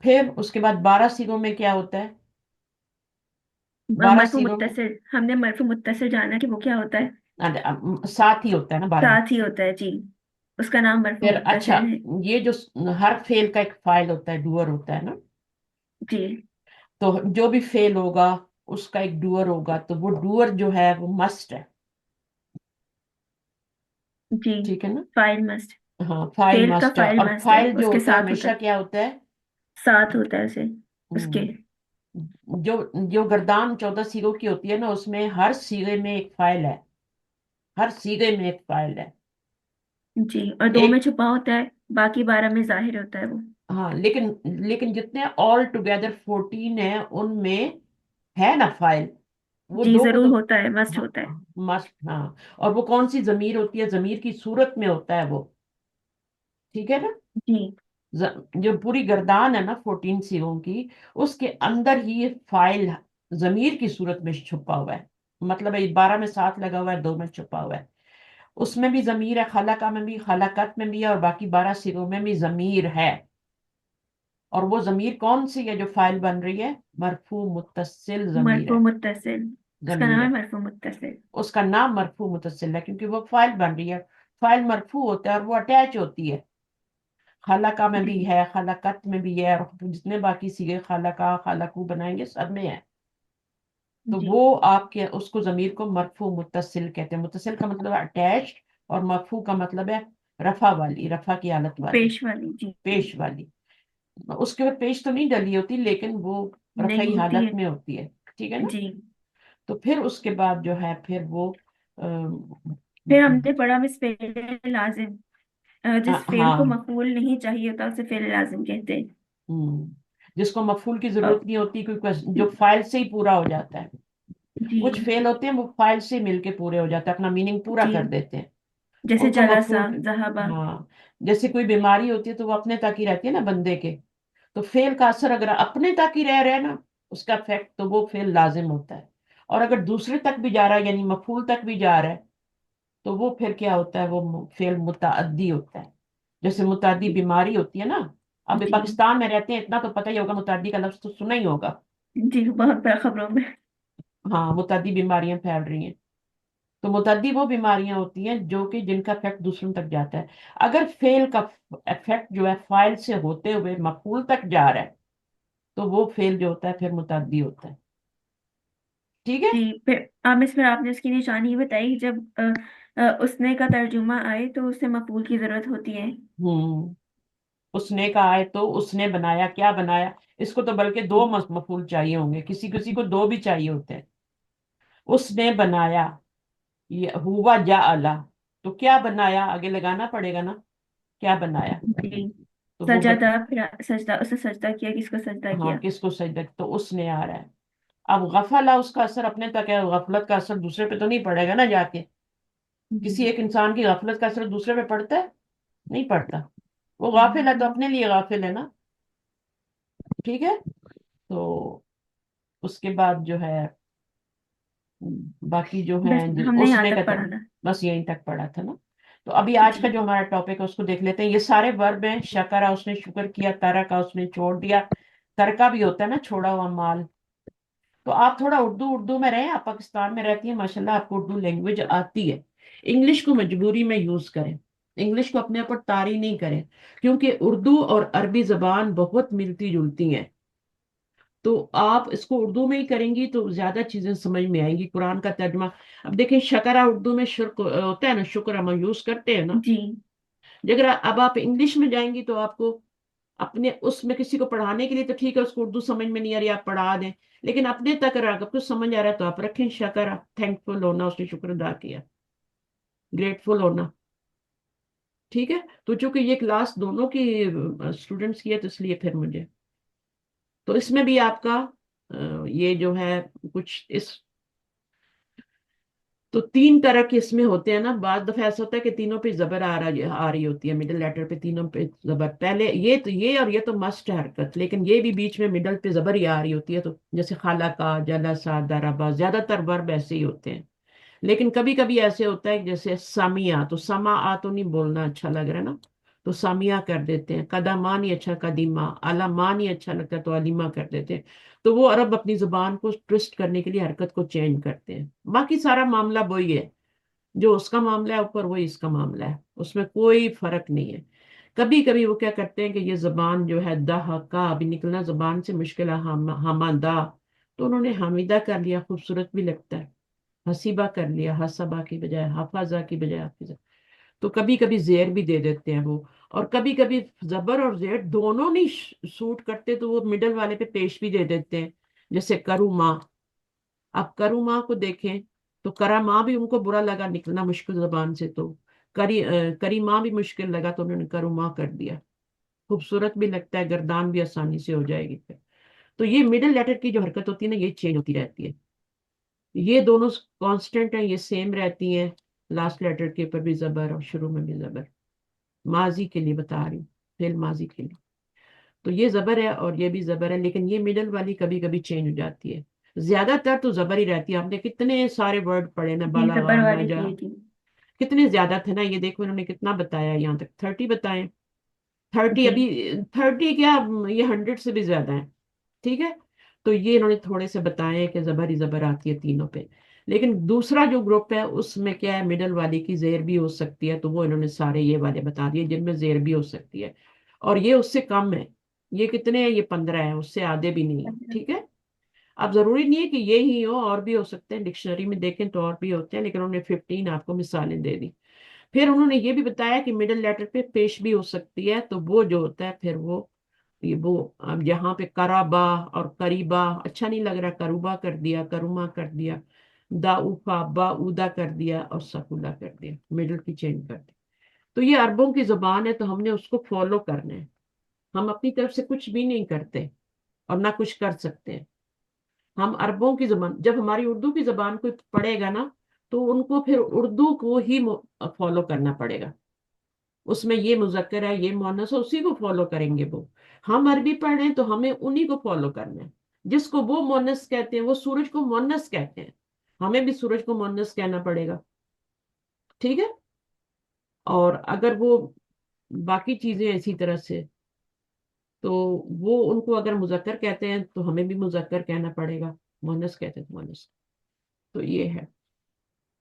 پھر اس کے بعد 12 سیغوں میں کیا ہوتا ہے؟ 12 مرفوع سیغوں میں متصل، ہم نے مرفوع متصل جانا کہ وہ کیا ہوتا ہے؟ ساتھ ہی ہوتا ہے نا 12 میں. ساتھ ہی ہوتا ہے جی، اس کا نام مرفوع پھر اچھا، متصل ہے یہ جو ہر فعل کا ایک فاعل ہوتا ہے، ڈوور ہوتا ہے نا. جی. تو جو بھی فعل ہوگا اس کا ایک ڈوور ہوگا، تو وہ ڈوور جو ہے وہ مسٹ ہے. جی ٹھیک ہے نا؟ فائل مسٹ، ہاں فائل فیل کا مسٹ ہے. فائل اور مسٹ ہے، فائل جو اس کے ہوتا ہے ساتھ ہوتا ہمیشہ ہے، کیا ہوتا ہے؟ ساتھ ہوتا ہے اسے اس کے. ہم، جو جو گردان 14 سیغوں کی ہوتی ہے نا، اس میں ہر سیغے میں ایک فائل ہے، ہر سیغے میں ایک فائل ہے. جی، اور 2 میں ایک، چھپا ہوتا ہے، باقی 12 میں ظاہر ہوتا ہے وہ. ہاں لیکن جتنے آل ٹوگیدر 14 ہیں ان میں ہے نا فائل، وہ جی 2 کو ضرور تو ہوتا ہے، مسٹ ہاں ہوتا ہے. مسٹ. ہاں، اور وہ کون سی ضمیر ہوتی ہے؟ ضمیر کی صورت میں ہوتا ہے وہ. ٹھیک ہے نا؟ جی جو پوری گردان ہے نا 14 سیغوں کی، اس کے اندر ہی یہ فائل ضمیر کی صورت میں چھپا ہوا ہے. مطلب ہے 12 میں 7 لگا ہوا ہے، 2 میں چھپا ہوا ہے. اس میں بھی ضمیر ہے، خلقہ میں بھی، خلقت میں بھی ہے، اور باقی 12 سیغوں میں بھی ضمیر ہے. اور وہ ضمیر کون سی ہے جو فائل بن رہی ہے؟ مرفوع متصل ضمیر مرفوع ہے. متصل، اس کا ضمیر نام ہے ہے، مرفوع متصل. اس کا نام مرفوع متصل ہے کیونکہ وہ فائل بن رہی ہے. فائل مرفوع ہوتا ہے اور وہ اٹیچ ہوتی ہے. خلقہ میں بھی جی ہے، خلقت میں بھی ہے، اور جتنے باقی سیغے خلقہ خلقو بنائیں گے سب میں ہے. تو جی وہ آپ کے اس کو ضمیر کو مرفوع متصل کہتے ہیں. متصل کا مطلب اٹیچ، اور مرفوع کا مطلب ہے رفع والی، رفع کی حالت والی، پیش والی. جی پیش والی. اس کے بعد پیش تو نہیں ڈلی ہوتی لیکن وہ نہیں رفعی ہوتی حالت ہے. میں ہوتی ہے. ٹھیک ہے نا؟ جی تو پھر اس کے بعد جو ہے پھر وہ پھر ہم نے پڑھا مس فعل لازم، جس فعل کو ہاں، مفعول نہیں چاہیے ہوتا اسے فعل لازم کہتے ہیں. ہم، جس کو مفعول کی اور ضرورت نہیں ہوتی، کیونکہ جو فائل سے ہی پورا ہو جاتا ہے. جی کچھ فعل ہوتے ہیں وہ فائل سے مل کے پورے ہو جاتے ہیں، اپنا میننگ پورا جی کر دیتے ہیں. جیسے ان کو جلسہ، مفعول، ذہبہ. ہاں، جیسے کوئی بیماری ہوتی ہے تو وہ اپنے تک ہی رہتی ہے نا بندے کے. تو فعل کا اثر اگر اپنے تک ہی رہ رہا ہے نا، اس کا افیکٹ، تو وہ فعل لازم ہوتا ہے. اور اگر دوسرے تک بھی جا رہا ہے، یعنی مفعول تک بھی جا رہا ہے، تو وہ پھر کیا ہوتا ہے؟ وہ فعل متعدی ہوتا ہے. جیسے متعدی بیماری ہوتی ہے نا. اب جی پاکستان میں رہتے ہیں، اتنا تو پتہ ہی ہوگا، متعدی کا لفظ تو سنا ہی ہوگا. جی بہت بڑا خبروں میں. ہاں، متعدی بیماریاں پھیل رہی ہیں. تو متعدی وہ بیماریاں ہوتی ہیں جو کہ جن کا افیکٹ دوسروں تک جاتا ہے. اگر فعل کا افیکٹ جو ہے فاعل سے ہوتے ہوئے مفعول تک جا رہا ہے، تو وہ فعل جو ہوتا ہے پھر متعدی ہوتا ہے. ٹھیک ہے؟ جی پھر اس میں آپ نے اس کی نشانی بتائی، جب اس نے کا ترجمہ آئے تو اسے مفعول کی ضرورت ہوتی ہے. ہوں، اس نے کہا ہے تو اس نے بنایا، کیا بنایا؟ اس کو تو بلکہ 2 مفعول چاہیے ہوں گے، کسی کسی کو 2 بھی چاہیے ہوتے ہیں. اس نے بنایا، یہ ہوا جعل، تو کیا بنایا آگے لگانا پڑے گا نا، کیا بنایا؟ جی تو وہ سجدہ، پھر سجدہ، اسے سجدہ کیا، کس کو سجدہ ہاں، کیا؟ کس کو سجدہ؟ تو اس نے آ رہا ہے. اب غفلہ، اس کا اثر اپنے تک ہے، غفلت کا اثر دوسرے پہ تو نہیں پڑے گا نا جا کے. جی کسی ایک انسان کی غفلت کا اثر دوسرے پہ پڑتا ہے؟ نہیں پڑتا. وہ غافل ہے تو نہیں. اپنے لیے غافل ہے نا. ٹھیک ہے؟ تو اس کے بعد جو ہے باقی جو بس ہیں ہم نے اس یہاں نے تک کہتا، پڑھا تھا. بس یہیں تک پڑھا تھا نا. تو ابھی آج کا جی جو ہمارا ٹاپک ہے اس کو دیکھ لیتے ہیں. یہ سارے ورب ہیں. شکرا، اس نے شکر کیا. ترکا، اس نے چھوڑ دیا. ترکا بھی ہوتا ہے نا چھوڑا ہوا مال. تو آپ تھوڑا اردو میں رہیں، آپ پاکستان میں رہتی ہیں، ماشاءاللہ آپ کو اردو لینگویج آتی ہے. انگلش کو مجبوری میں یوز کریں، انگلش کو اپنے اوپر طاری نہیں کریں، کیونکہ اردو اور عربی زبان بہت ملتی جلتی ہیں. تو آپ اس کو اردو میں ہی کریں گی تو زیادہ چیزیں سمجھ میں آئیں گی. قرآن کا ترجمہ، اب دیکھیں شکرا اردو میں شرک ہوتا ہے نا، شکر ہم یوز کرتے ہیں نا. جی اگر اب آپ انگلش میں جائیں گی تو آپ کو اپنے اس میں کسی کو پڑھانے کے لیے تو ٹھیک ہے، اس کو اردو سمجھ میں نہیں آ رہی آپ پڑھا دیں، لیکن اپنے تک اگر آپ کو سمجھ آ رہا ہے تو آپ رکھیں شکر، تھینک فل ہونا، اس نے شکر ادا کیا، گریٹفل ہونا. ٹھیک ہے؟ تو چونکہ یہ کلاس دونوں کی اسٹوڈنٹس کی ہے تو اس لیے پھر مجھے تو اس میں بھی آپ کا یہ جو ہے کچھ اس تو تین طرح کے اس میں ہوتے ہیں نا. بعض دفعہ ایسا ہوتا ہے کہ تینوں پہ زبر آ رہی ہوتی ہے, مڈل لیٹر پہ تینوں پہ زبر. پہلے یہ اور یہ تو مسٹ ہے حرکت, لیکن یہ بھی بیچ میں مڈل پہ زبر ہی آ رہی ہوتی ہے. تو جیسے خالہ کا, جلسا, دربا, زیادہ تر ورب ایسے ہی ہوتے ہیں. لیکن کبھی کبھی ایسے ہوتا ہے کہ جیسے سامیا, تو سما آ تو نہیں بولنا اچھا لگ رہا ہے نا, تو سامیا کر دیتے ہیں. قدما نہیں اچھا, قدیمہ. علما نہیں اچھا لگتا تو علیما کر دیتے ہیں. تو وہ عرب اپنی زبان کو ٹوسٹ کرنے کے لیے حرکت کو چینج کرتے ہیں. باقی سارا معاملہ وہی ہے, جو اس کا معاملہ ہے اوپر وہی اس کا معاملہ ہے, اس میں کوئی فرق نہیں ہے. کبھی کبھی وہ کیا کرتے ہیں کہ یہ زبان جو ہے دا کا ابھی نکلنا زبان سے مشکل ہے, حمادہ, تو انہوں نے حمیدہ کر لیا, خوبصورت بھی لگتا ہے. حسیبہ کر لیا, حسبہ کی بجائے حفظہ کی بجائے حافظہ. تو کبھی کبھی زیر بھی دے دیتے ہیں وہ. اور کبھی کبھی زبر اور زیر دونوں نہیں سوٹ کرتے تو وہ مڈل والے پہ پیش بھی دے دیتے ہیں, جیسے کروما. اب کروما کو دیکھیں تو کرما بھی ان کو برا لگا, نکلنا مشکل زبان سے, تو کریما بھی مشکل لگا تو انہوں نے کروما کر دیا. خوبصورت بھی لگتا ہے, گردان بھی آسانی سے ہو جائے گی پھر. تو یہ مڈل لیٹر کی جو حرکت ہوتی ہے نا, یہ چینج ہوتی رہتی ہے. یہ دونوں کانسٹنٹ ہیں, یہ سیم رہتی ہیں. لاسٹ لیٹر کے اوپر بھی زبر اور شروع میں بھی زبر. ماضی کے لیے بتا رہی ہوں, فعل ماضی کے لیے. تو یہ زبر ہے اور یہ بھی زبر ہے, لیکن یہ مڈل والی کبھی کبھی چینج ہو جاتی ہے. زیادہ تر تو زبر ہی رہتی ہے. آپ نے کتنے سارے ورڈ پڑھے نا, جی زبر بالا والی باجا, صحیح تھی. کتنے زیادہ تھے نا. یہ دیکھو انہوں نے کتنا بتایا یہاں تک, 30 بتائے. 30 جی ابھی, 30 کیا, یہ 100 سے بھی زیادہ ہیں. ٹھیک ہے, تو یہ انہوں نے تھوڑے سے بتائے ہیں کہ زبر ہی زبر آتی ہے تینوں پہ. لیکن دوسرا جو گروپ ہے اس میں کیا ہے, مڈل والی کی زیر بھی ہو سکتی ہے, تو وہ انہوں نے سارے یہ والے بتا دیے جن میں زیر بھی ہو سکتی ہے. اور یہ اس سے کم ہے. یہ کتنے ہیں, یہ 15 ہے, اس سے آدھے بھی نہیں ہے. ٹھیک ہے. اب ضروری نہیں ہے کہ یہ ہی ہو, اور بھی ہو سکتے ہیں. ڈکشنری میں دیکھیں تو اور بھی ہوتے ہیں, لیکن انہوں نے 15 آپ کو مثالیں دے دی. پھر انہوں نے یہ بھی بتایا کہ مڈل لیٹر پہ پیش بھی ہو سکتی ہے, تو وہ جو ہوتا ہے پھر وہ اب یہاں پہ کرابا اور قریبا اچھا نہیں لگ رہا, کروبا کر دیا, کروما کر دیا, دا اوفا با اودا کر دیا, اور سکولا کر دیا, مڈل کی چینج کر دی. تو یہ عربوں کی زبان ہے, تو ہم نے اس کو فالو کرنا ہے. ہم اپنی طرف سے کچھ بھی نہیں کرتے اور نہ کچھ کر سکتے ہیں. ہم عربوں کی زبان, جب ہماری اردو کی زبان کوئی پڑھے گا نا, تو ان کو پھر اردو کو ہی فالو کرنا پڑے گا. اس میں یہ مذکر ہے, یہ مؤنث ہے, اسی کو فالو کریں گے وہ. ہم عربی پڑھ رہے ہیں تو ہمیں انہی کو فالو کرنا ہے. جس کو وہ مؤنث کہتے ہیں, وہ سورج کو مؤنث کہتے ہیں, ہمیں بھی سورج کو مؤنث کہنا پڑے گا. ٹھیک ہے. اور اگر وہ باقی چیزیں اسی طرح سے, تو وہ ان کو اگر مذکر کہتے ہیں تو ہمیں بھی مذکر کہنا پڑے گا, مؤنث کہتے ہیں تو مؤنث. تو یہ ہے.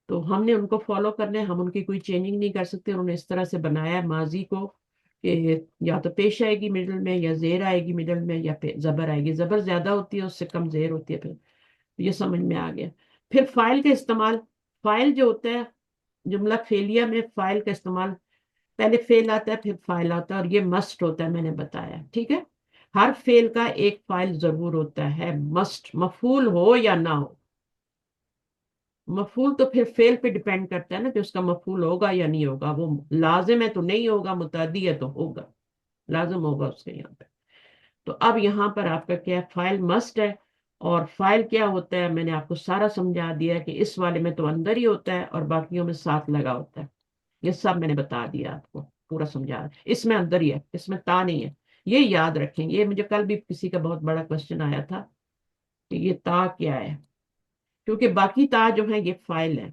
تو ہم نے ان کو فالو کرنا ہے, ہم ان کی کوئی چینجنگ نہیں کر سکتے. انہوں نے اس طرح سے بنایا ہے ماضی کو کہ یا تو پیش آئے گی مڈل میں, یا زیر آئے گی مڈل میں, یا زبر آئے گی. زبر زیادہ ہوتی ہے, اس سے کم زیر ہوتی ہے. پھر یہ سمجھ میں آ گیا. پھر فائل کا استعمال. فائل جو ہوتا ہے, جملہ فعلیہ میں فائل کا استعمال, پہلے فعل آتا ہے پھر فائل آتا ہے, اور یہ مسٹ ہوتا ہے, میں نے بتایا. ٹھیک ہے. ہر فعل کا ایک فائل ضرور ہوتا ہے, مسٹ, مفعول ہو یا نہ ہو. مفعول تو پھر فعل پہ ڈیپینڈ کرتا ہے نا کہ اس کا مفعول ہوگا یا نہیں ہوگا. وہ لازم ہے تو نہیں ہوگا, متعدی ہے تو ہوگا, لازم ہوگا اس کے یہاں پہ. تو اب یہاں پر آپ کا کیا ہے, فائل مسٹ ہے. اور فائل کیا ہوتا ہے, میں نے آپ کو سارا سمجھا دیا کہ اس والے میں تو اندر ہی ہوتا ہے اور باقیوں میں ساتھ لگا ہوتا ہے. یہ سب میں نے بتا دیا آپ کو, پورا سمجھا. اس میں اندر ہی ہے, اس میں تا نہیں ہے. یہ یاد رکھیں. یہ مجھے کل بھی کسی کا بہت بڑا کوشچن آیا تھا کہ یہ تا کیا ہے, کیونکہ باقی تا جو ہے یہ فائل ہے,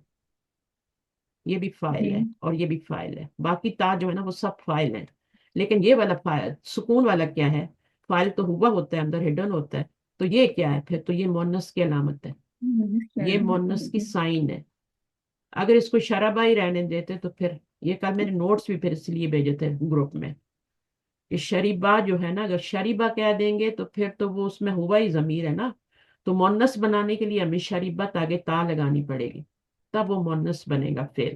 یہ بھی فائل جی ہے اور یہ بھی فائل ہے. باقی تا جو ہے نا وہ سب فائل ہیں. لیکن یہ والا فائل, سکون والا کیا ہے, فائل تو ہوا ہوتا ہے, اندر ہڈن ہوتا ہے. تو یہ کیا ہے پھر, تو یہ مؤنث کی علامت ہے, یہ مؤنث کی سائن ہے. اگر اس کو شرابہ ہی رہنے دیتے تو پھر, یہ کل میرے نوٹس بھی پھر اس لیے بھیجے تھے گروپ میں, کہ شریبہ جو ہے نا, اگر شریبہ کہہ دیں گے تو پھر تو وہ اس میں ہوا ہی ضمیر ہے نا. تو مؤنث بنانے کے لیے ہمیں شریبت آگے تا لگانی پڑے گی, تب وہ مؤنث بنے گا پھر.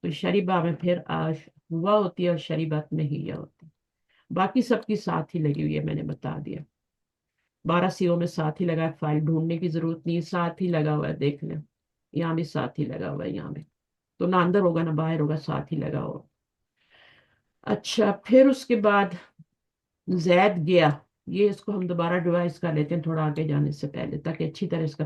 تو شریبہ میں پھر ہوا ہوتی ہے اور شریبت میں ہی ہوتی ہے. باقی سب کی ساتھ ہی لگی ہوئی ہے, میں نے بتا دیا. 12 سیوں میں ساتھ ہی لگا ہے, فائل ڈھونڈنے کی ضرورت نہیں, ساتھ ہی لگا ہوا ہے, دیکھ لیں. یہاں بھی ساتھ ہی لگا ہوا ہے, یہاں بھی. تو نہ اندر ہوگا نہ باہر ہوگا, ساتھ ہی لگا ہوا. اچھا, پھر اس کے بعد زید گیا. یہ اس کو ہم دوبارہ ڈیوائز کر لیتے ہیں تھوڑا آگے جانے سے پہلے, تاکہ اچھی طرح اس کا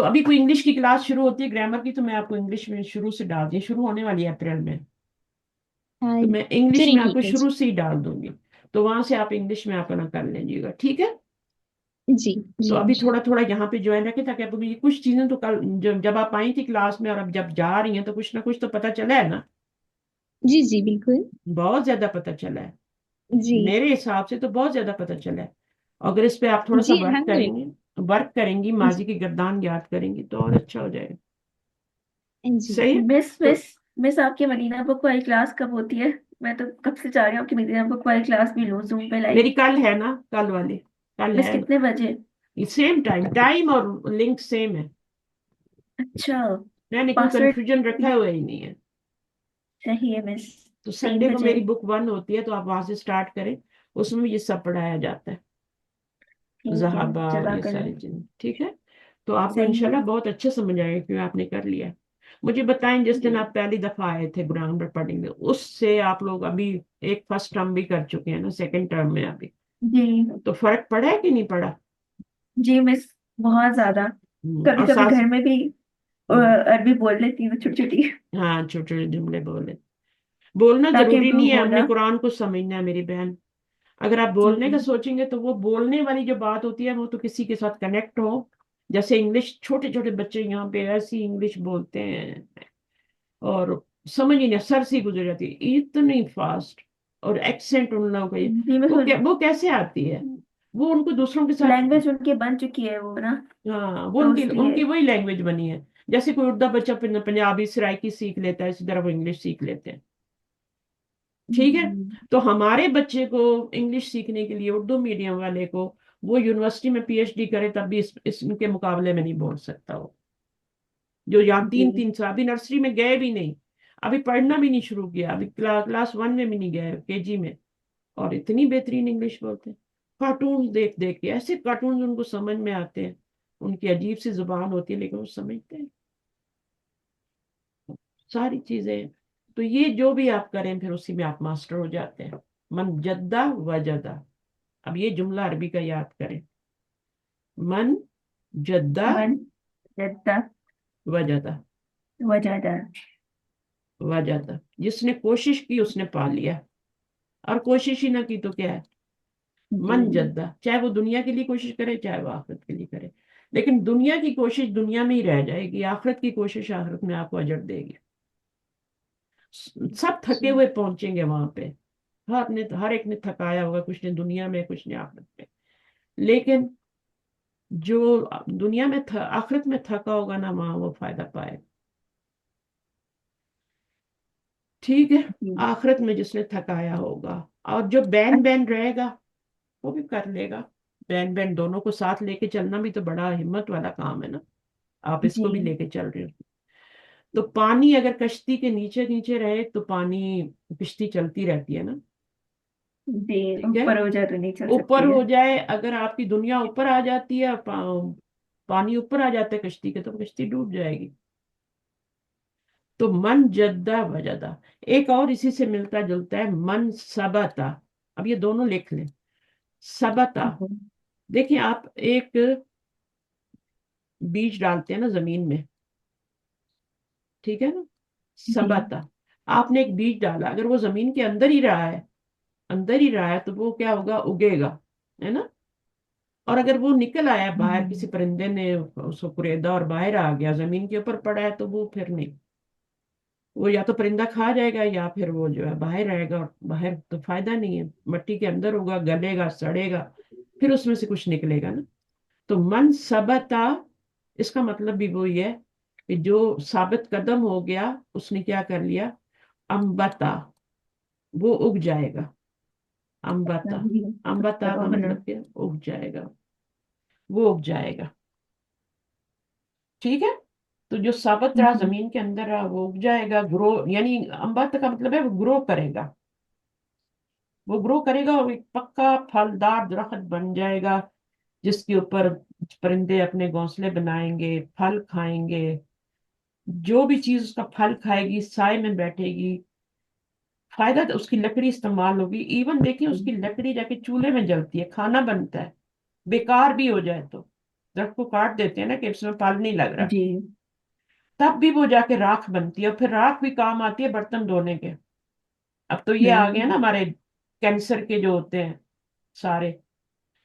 تو ابھی کوئی انگلش کی کلاس شروع ہوتی ہے گرامر کی، تو میں آپ کو انگلش میں شروع سے ڈال دیں، شروع ہونے والی ہے اپریل میں، ہاں، تو میں انگلش چلیں میں آپ کو ٹھیک ہے شروع سے ہی ڈال دوں گی، تو وہاں سے آپ انگلش میں اپنا کر لیجیے گا، ٹھیک ہے؟ جی تو جی ابھی انشاء تھوڑا تھوڑا یہاں پہ جوائن رکھے، تاکہ آپ کو یہ کچھ چیزیں تو کل جب آپ آئی تھی کلاس میں اور اب جب جا رہی ہیں تو کچھ نہ کچھ تو پتہ چلا ہے نا، جی جی بالکل بہت زیادہ پتہ چلا ہے، جی میرے حساب سے تو بہت زیادہ پتہ چلا ہے، اگر اس پہ آپ تھوڑا سا جی ورک کریں گی، جی ماضی کی گردان یاد کریں گی تو اور اچھا ہو جائے گا، جی صحیح ہے؟ مس تو مس مس آپ کی مدینہ بک والی کلاس کب ہوتی ہے؟ میں تو کب سے چاہ رہی ہوں آپ کی مدینہ بک والی کلاس بھی لوں زوم پہ لائیو. میری کل ہے نا، کل والی کل مس ہے، کتنے بجے؟ سیم ٹائم اور لنک سیم ہے، اچھا. میں نے کوئی پاسورڈ کنفیوژن رکھا ہوا ہی نہیں ہے، صحیح ہے مس. تو 3 سنڈے کو بجے میری بک 1 ہوتی ہے، تو آپ وہاں سے سٹارٹ کریں، اس میں بھی یہ سب پڑھایا جاتا ہے، ٹھیک ہے. زہابا اور یہ جزاک اللہ. ساری چیزیں، ٹھیک ہے؟ تو آپ کو صحیح ہے. انشاءاللہ بہت اچھا سمجھ آئے گا کہ آپ نے کر لیا۔ مجھے بتائیں جس جی دن آپ پہلی دفعہ آئے تھے گراؤنڈ پر پڑھیں گے، اس سے آپ لوگ ابھی ایک فرسٹ ٹرم بھی کر چکے ہیں نا، سیکنڈ ٹرم میں ابھی، جی تو فرق پڑا ہے کہ نہیں پڑا؟ جی مس، بہت زیادہ. کبھی اور کبھی ساتھ گھر میں بھی عربی بول لیتی ہوں چھوٹی چھوٹی، ہاں چھوٹے چھوٹے جملے بولنا تاکہ ضروری امپروو نہیں ہے، ہو ہم نے جا. قرآن کو سمجھنا ہے میری بہن، اگر آپ جی بولنے کا سوچیں گے تو وہ بولنے والی جو بات ہوتی ہے وہ تو کسی کے ساتھ کنیکٹ ہو، جیسے انگلش چھوٹے چھوٹے بچے یہاں پہ ایسی انگلش بولتے ہیں اور سمجھ ہی نہیں، سر سے گزر جاتی ہے اتنی فاسٹ، اور ایکسنٹ ان لوگوں کا جی مس. وہ کیسے آتی ہے؟ وہ ان کو دوسروں کے ساتھ، لینگویج ان کی بن چکی ہے وہ نا، ہاں وہ تو ان کی اس ان لیے. کی وہی لینگویج بنی ہے، جیسے کوئی اردو بچہ پنجابی سرائکی سیکھ لیتا ہے، اسی طرح وہ انگلش سیکھ لیتے ہیں، ٹھیک ہے؟ تو ہمارے بچے کو انگلش سیکھنے کے لیے، اردو میڈیم والے کو، وہ یونیورسٹی میں پی ایچ ڈی کرے تب بھی اس کے مقابلے میں نہیں بول سکتا، وہ جو یہاں جی 3 3 سال ابھی نرسری میں گئے بھی نہیں، ابھی پڑھنا بھی نہیں شروع کیا، ابھی کلاس 1 میں بھی نہیں گئے، KG میں، اور اتنی بہترین انگلش بولتے ہیں، کارٹونز دیکھ دیکھ کے، ایسے کارٹونز ان کو سمجھ میں آتے ہیں، ان کی عجیب سی زبان ہوتی ہے لیکن وہ سمجھتے ہیں ساری چیزیں، تو یہ جو بھی آپ کریں پھر اسی میں آپ ماسٹر ہو جاتے ہیں، من جدہ وجدہ، اب یہ جملہ عربی کا یاد کریں، من جدہ من جدہ وجدہ، وجدہ. وجدہ، جس نے کوشش کی اس نے پا لیا، اور کوشش ہی نہ کی تو کیا ہے؟ جی من جدہ، چاہے وہ دنیا کے لیے کوشش کرے چاہے وہ آخرت کے لیے کرے، لیکن دنیا کی کوشش دنیا میں ہی رہ جائے گی، آخرت کی کوشش آخرت میں آپ کو اجر دے گی، سب تھکے ہوئے پہنچیں گے وہاں پہ، ہر ایک نے تھکایا ہوگا، کچھ نے دنیا میں کچھ نے آخرت میں، لیکن جو دنیا میں آخرت میں تھکا ہوگا نا وہاں وہ فائدہ پائے، ٹھیک ہے؟ جی آخرت میں جس نے تھکایا ہوگا، اور جو بین بین رہے گا وہ بھی کر لے گا، بین بین دونوں کو ساتھ لے کے چلنا بھی تو بڑا ہمت والا کام ہے نا، آپ اس کو جی بھی لے کے چل رہے ہو، تو پانی اگر کشتی کے نیچے نیچے رہے تو پانی، کشتی چلتی رہتی ہے نا، جی. ٹھیک ہے؟ اوپر ہو جائے تو نہیں چل اوپر سکتی ہے. ہو جائے، اگر آپ کی دنیا اوپر آ جاتی ہے، پانی اوپر آ جاتا ہے کشتی کے، تو کشتی ڈوب جائے گی، تو من جدہ وجدہ، ایک اور اسی سے ملتا جلتا ہے، من سبتا، اب یہ دونوں لکھ لیں، سبتا، دیکھیں آپ ایک بیج ڈالتے ہیں نا زمین میں، ٹھیک ہے نا، جی سبتا، آپ نے ایک بیج ڈالا، اگر وہ زمین کے اندر ہی رہا ہے تو وہ کیا ہوگا؟ اگے گا، ہے نا، اور اگر وہ نکل آیا باہر، کسی پرندے نے اس کو کریدا اور باہر آ گیا، زمین کے اوپر پڑا ہے، تو وہ پھر نہیں، وہ یا تو پرندہ کھا جائے گا یا پھر وہ جو ہے باہر رہے گا، اور باہر تو فائدہ نہیں ہے، مٹی کے اندر ہوگا، گلے گا، سڑے گا، پھر اس میں سے کچھ نکلے گا نا، تو من سبتا، اس کا مطلب بھی وہی ہے کہ جو ثابت قدم ہو گیا اس نے کیا کر لیا؟ امبتا، وہ اگ جائے گا، امبتا، امبتا کا بنا. مطلب کیا؟ اگ جائے گا، وہ اگ جائے گا، ٹھیک ہے؟ تو جو ثابت رہا زمین کے اندر رہا وہ اگ جائے گا، گرو، یعنی امبت کا مطلب ہے وہ گرو کرے گا، وہ گرو کرے گا اور ایک پکا پھلدار درخت بن جائے گا، جس کے اوپر پرندے اپنے گھونسلے بنائیں گے، پھل کھائیں گے، جو بھی چیز اس کا پھل کھائے گی سائے میں بیٹھے گی، فائدہ تو اس کی لکڑی استعمال ہوگی، ایون دیکھیں اس کی لکڑی جا کے چولہے میں جلتی ہے، کھانا بنتا ہے، بیکار بھی ہو جائے تو درخت کو کاٹ دیتے ہیں نا کہ اس میں پھل نہیں لگ رہا، جی تب بھی وہ جا کے راکھ بنتی ہے، اور پھر راکھ بھی کام آتی ہے برتن دھونے کے. اب تو یہ آ گیا نا ہمارے کینسر کے جو ہوتے ہیں سارے،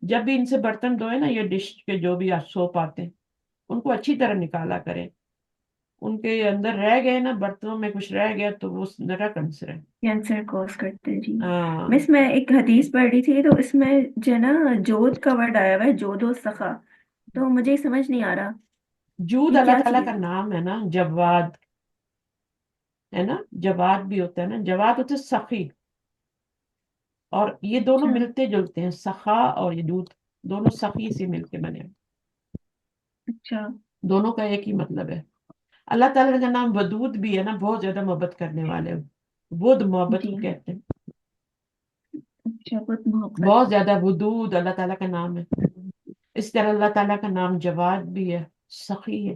جب بھی ان سے برتن دھوئے نا، یہ ڈش کے جو بھی سوپ آتے ہیں ان کو اچھی طرح نکالا کریں. ان کے اندر رہ گئے نا، برتنوں میں کچھ رہ گیا تو وہ ذرا کینسر ہے. کینسر کوز کرتے ہیں. جی ہاں. میں اس میں ایک حدیث پڑھ رہی تھی تو اس میں جو ہے نا جود کا ورڈ آیا ہوا ہے، جود و سخا، تو مجھے یہ سمجھ نہیں آ رہا جود یہ اللہ کیا تعالیٰ چیز کا نام ہے نا، جواد ہے نا، جواد بھی ہوتا ہے نا، جواد ہوتا ہے سخی، اور یہ دونوں اچھا ملتے جلتے ہیں، سخا اور یہ جود دونوں سخی سے مل کے بنے ہیں. اچھا دونوں کا ایک ہی مطلب ہے. اللہ تعالیٰ کا نام ودود بھی ہے نا، بہت زیادہ محبت کرنے والے، ود محبت جی کو کہتے ہیں. اچھا بہت محبت. بہت زیادہ ودود اللہ تعالیٰ کا نام ہے. اس طرح اللہ تعالیٰ کا نام جواد بھی ہے، سخی ہے.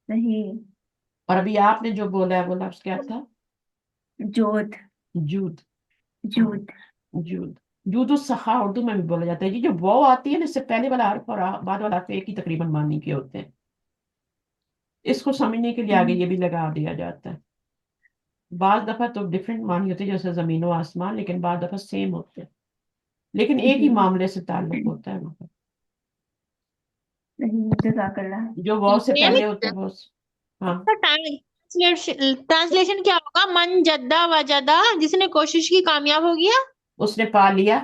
صحیح. اور ابھی آپ نے جو بولا ہے وہ لفظ کیا تھا؟ جود. جود. ہاں، جود. جود. جود السخا اردو میں بھی بولا جاتا ہے. یہ جو واو آتی ہے نا، اس سے پہلے والا حرف اور بعد والا حرف ایک ہی تقریباً معنی کے ہوتے ہیں. اس کو سمجھنے کے لیے آگے یہ بھی لگا دیا جاتا ہے. بعض دفعہ تو ڈفرینٹ معنی ہوتے ہیں جیسے زمین و آسمان، لیکن بعض دفعہ سیم ہوتے ہیں، لیکن ایک ہی جی معاملے سے تعلق ہوتا ہے وہاں پر. صحیح. جزاک اللہ. جو واو سے یہ پہلے نہیں ہوتے ہیں وہ ہاں. ٹرانسلیشن کیا ہوگا؟ من جدہ وجدہ، جس نے کوشش کی کامیاب ہو گیا. اس نے پا لیا.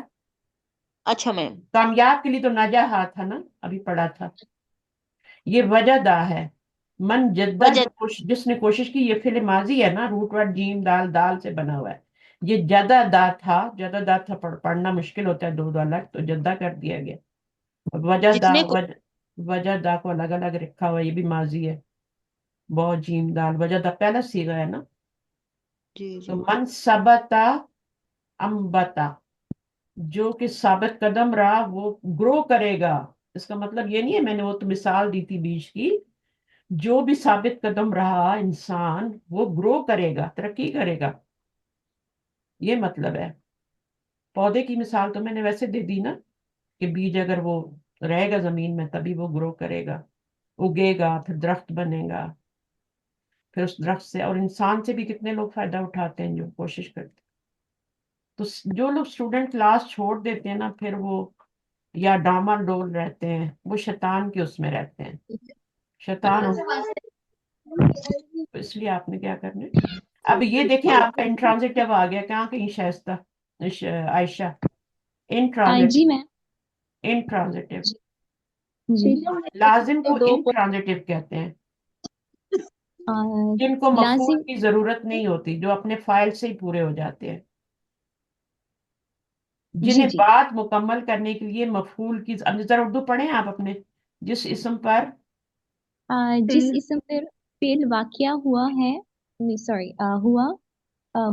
اچھا میم. کامیاب کے لیے تو نجاح تھا نا، ابھی پڑھا تھا. یہ وجہ دا ہے. من جدہ وجد. جس نے کوشش کی، یہ فعل ماضی ہے نا، روٹ ورڈ جیم دال دال سے بنا ہوا ہے. یہ جدہ دا تھا، جدہ دا تھا پڑھنا مشکل ہوتا ہے دو دو الگ، تو جدہ کر دیا گیا. وجہ جس دا نے وجہ دا کو الگ الگ رکھا ہوا ہے، یہ بھی ماضی ہے. بہت جیم دال، وجہ دا پہلا سیغہ ہے نا. جی تو جی من ثبتا امبتا، جو کہ ثابت قدم رہا وہ گرو کرے گا. اس کا مطلب یہ نہیں ہے، میں نے وہ تو مثال دی تھی بیج کی، جو بھی ثابت قدم رہا انسان وہ گرو کرے گا، ترقی کرے گا، یہ مطلب ہے. پودے کی مثال تو میں نے ویسے دے دی نا، کہ بیج اگر وہ رہے گا زمین میں تبھی وہ گرو کرے گا، اگے گا، پھر درخت بنے گا. پھر اس درخت سے اور انسان سے بھی کتنے لوگ فائدہ اٹھاتے ہیں جو کوشش کرتے ہیں. تو جو لوگ اسٹوڈنٹ کلاس چھوڑ دیتے ہیں نا، پھر وہ یا ڈامر ڈول رہتے ہیں، وہ شیطان کے اس میں رہتے ہیں. شیطان اس لیے آپ نے کیا کرنا ہے. اب یہ دیکھیں آپ کا انٹرانزٹیو آ گیا، کہاں کہیں شائستہ عائشہ، جی انٹرانزٹیو. میم. انٹرانزٹیو جی. لازم کو دو انٹرانزٹیو کہتے ہیں، آ، جن کو مفعول لازم. کی ضرورت نہیں ہوتی، جو اپنے فائل سے ہی پورے ہو جاتے ہیں، جی جنہیں جی. بات مکمل کرنے کے لیے مفعول کی. اب ذرا اردو پڑھیں آپ اپنے. جس اسم پر جس اسم پر فعل واقع ہوا ہے، سوری ہوا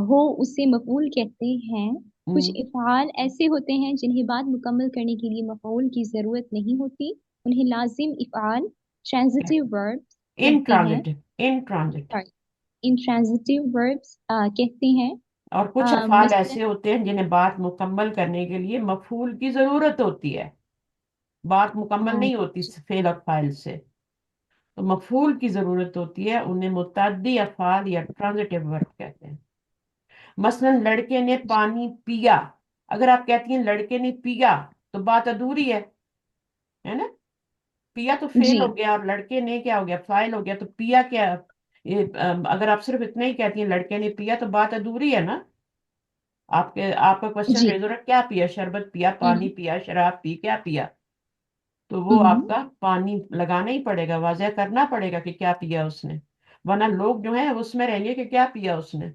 ہو، اسے مفعول کہتے ہیں. کچھ افعال ایسے ہوتے ہیں جنہیں بات مکمل کرنے کے لیے مفعول کی ضرورت نہیں ہوتی، انہیں لازم افعال ٹرانزٹیو وربس کہتے ہیں. انٹرانزٹ. انٹرانزٹیو وربس کہتے ہیں. اور کچھ افعال مثلا ایسے ہوتے ہیں جنہیں بات مکمل کرنے کے لیے مفعول کی ضرورت ہوتی ہے، بات مکمل نہیں ہوتی فعل اور فاعل سے، تو مفعول کی ضرورت ہوتی ہے، انہیں متعدی افعال یا ٹرانزٹیو ورب کہتے ہیں. مثلا لڑکے نے پانی پیا، اگر آپ کہتی ہیں لڑکے نے پیا تو بات ادھوری ہے نا. پیا تو فعل جی ہو گیا، اور لڑکے نے کیا ہو گیا، فاعل ہو گیا. تو پیا کیا، اگر آپ صرف اتنا ہی کہتی ہیں لڑکے نے پیا تو بات ادھوری ہے نا. آپ کا کوشچن جی. ریز ہو رہا ہے، کیا پیا، شربت پیا، پانی ہم، پیا، شراب پی، کیا پیا. تو وہ ہم، آپ کا پانی لگانا ہی پڑے گا، واضح کرنا پڑے گا کہ کیا پیا اس نے، ورنہ لوگ جو ہیں اس میں رہیں گے کہ کیا پیا اس نے،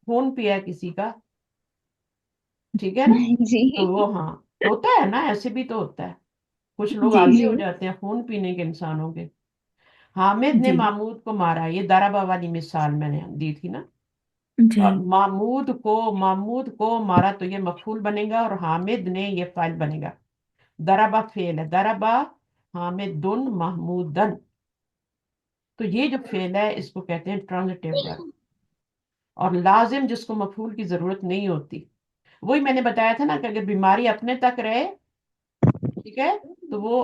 خون پیا کسی کا. ٹھیک ہے نا. جی تو وہ ہاں ہوتا ہے نا، ایسے بھی تو ہوتا ہے. کچھ لوگ جی عادی جی ہو جاتے ہیں خون پینے کے انسانوں کے. حامد نے جی محمود کو مارا، یہ ضربہ والی مثال میں نے دی تھی نا. جی اور محمود کو مارا تو یہ مفعول بنے گا، اور حامد نے یہ فاعل بنے گا. ضربہ فعل ہے، ضربہ حامدن محمودن. تو یہ جو فعل ہے اس کو کہتے ہیں ٹرانزٹیو ورب. اور لازم جس کو مفعول کی ضرورت نہیں ہوتی، وہی میں نے بتایا تھا نا کہ اگر بیماری اپنے تک رہے، ٹھیک ہے، تو وہ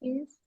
Yes.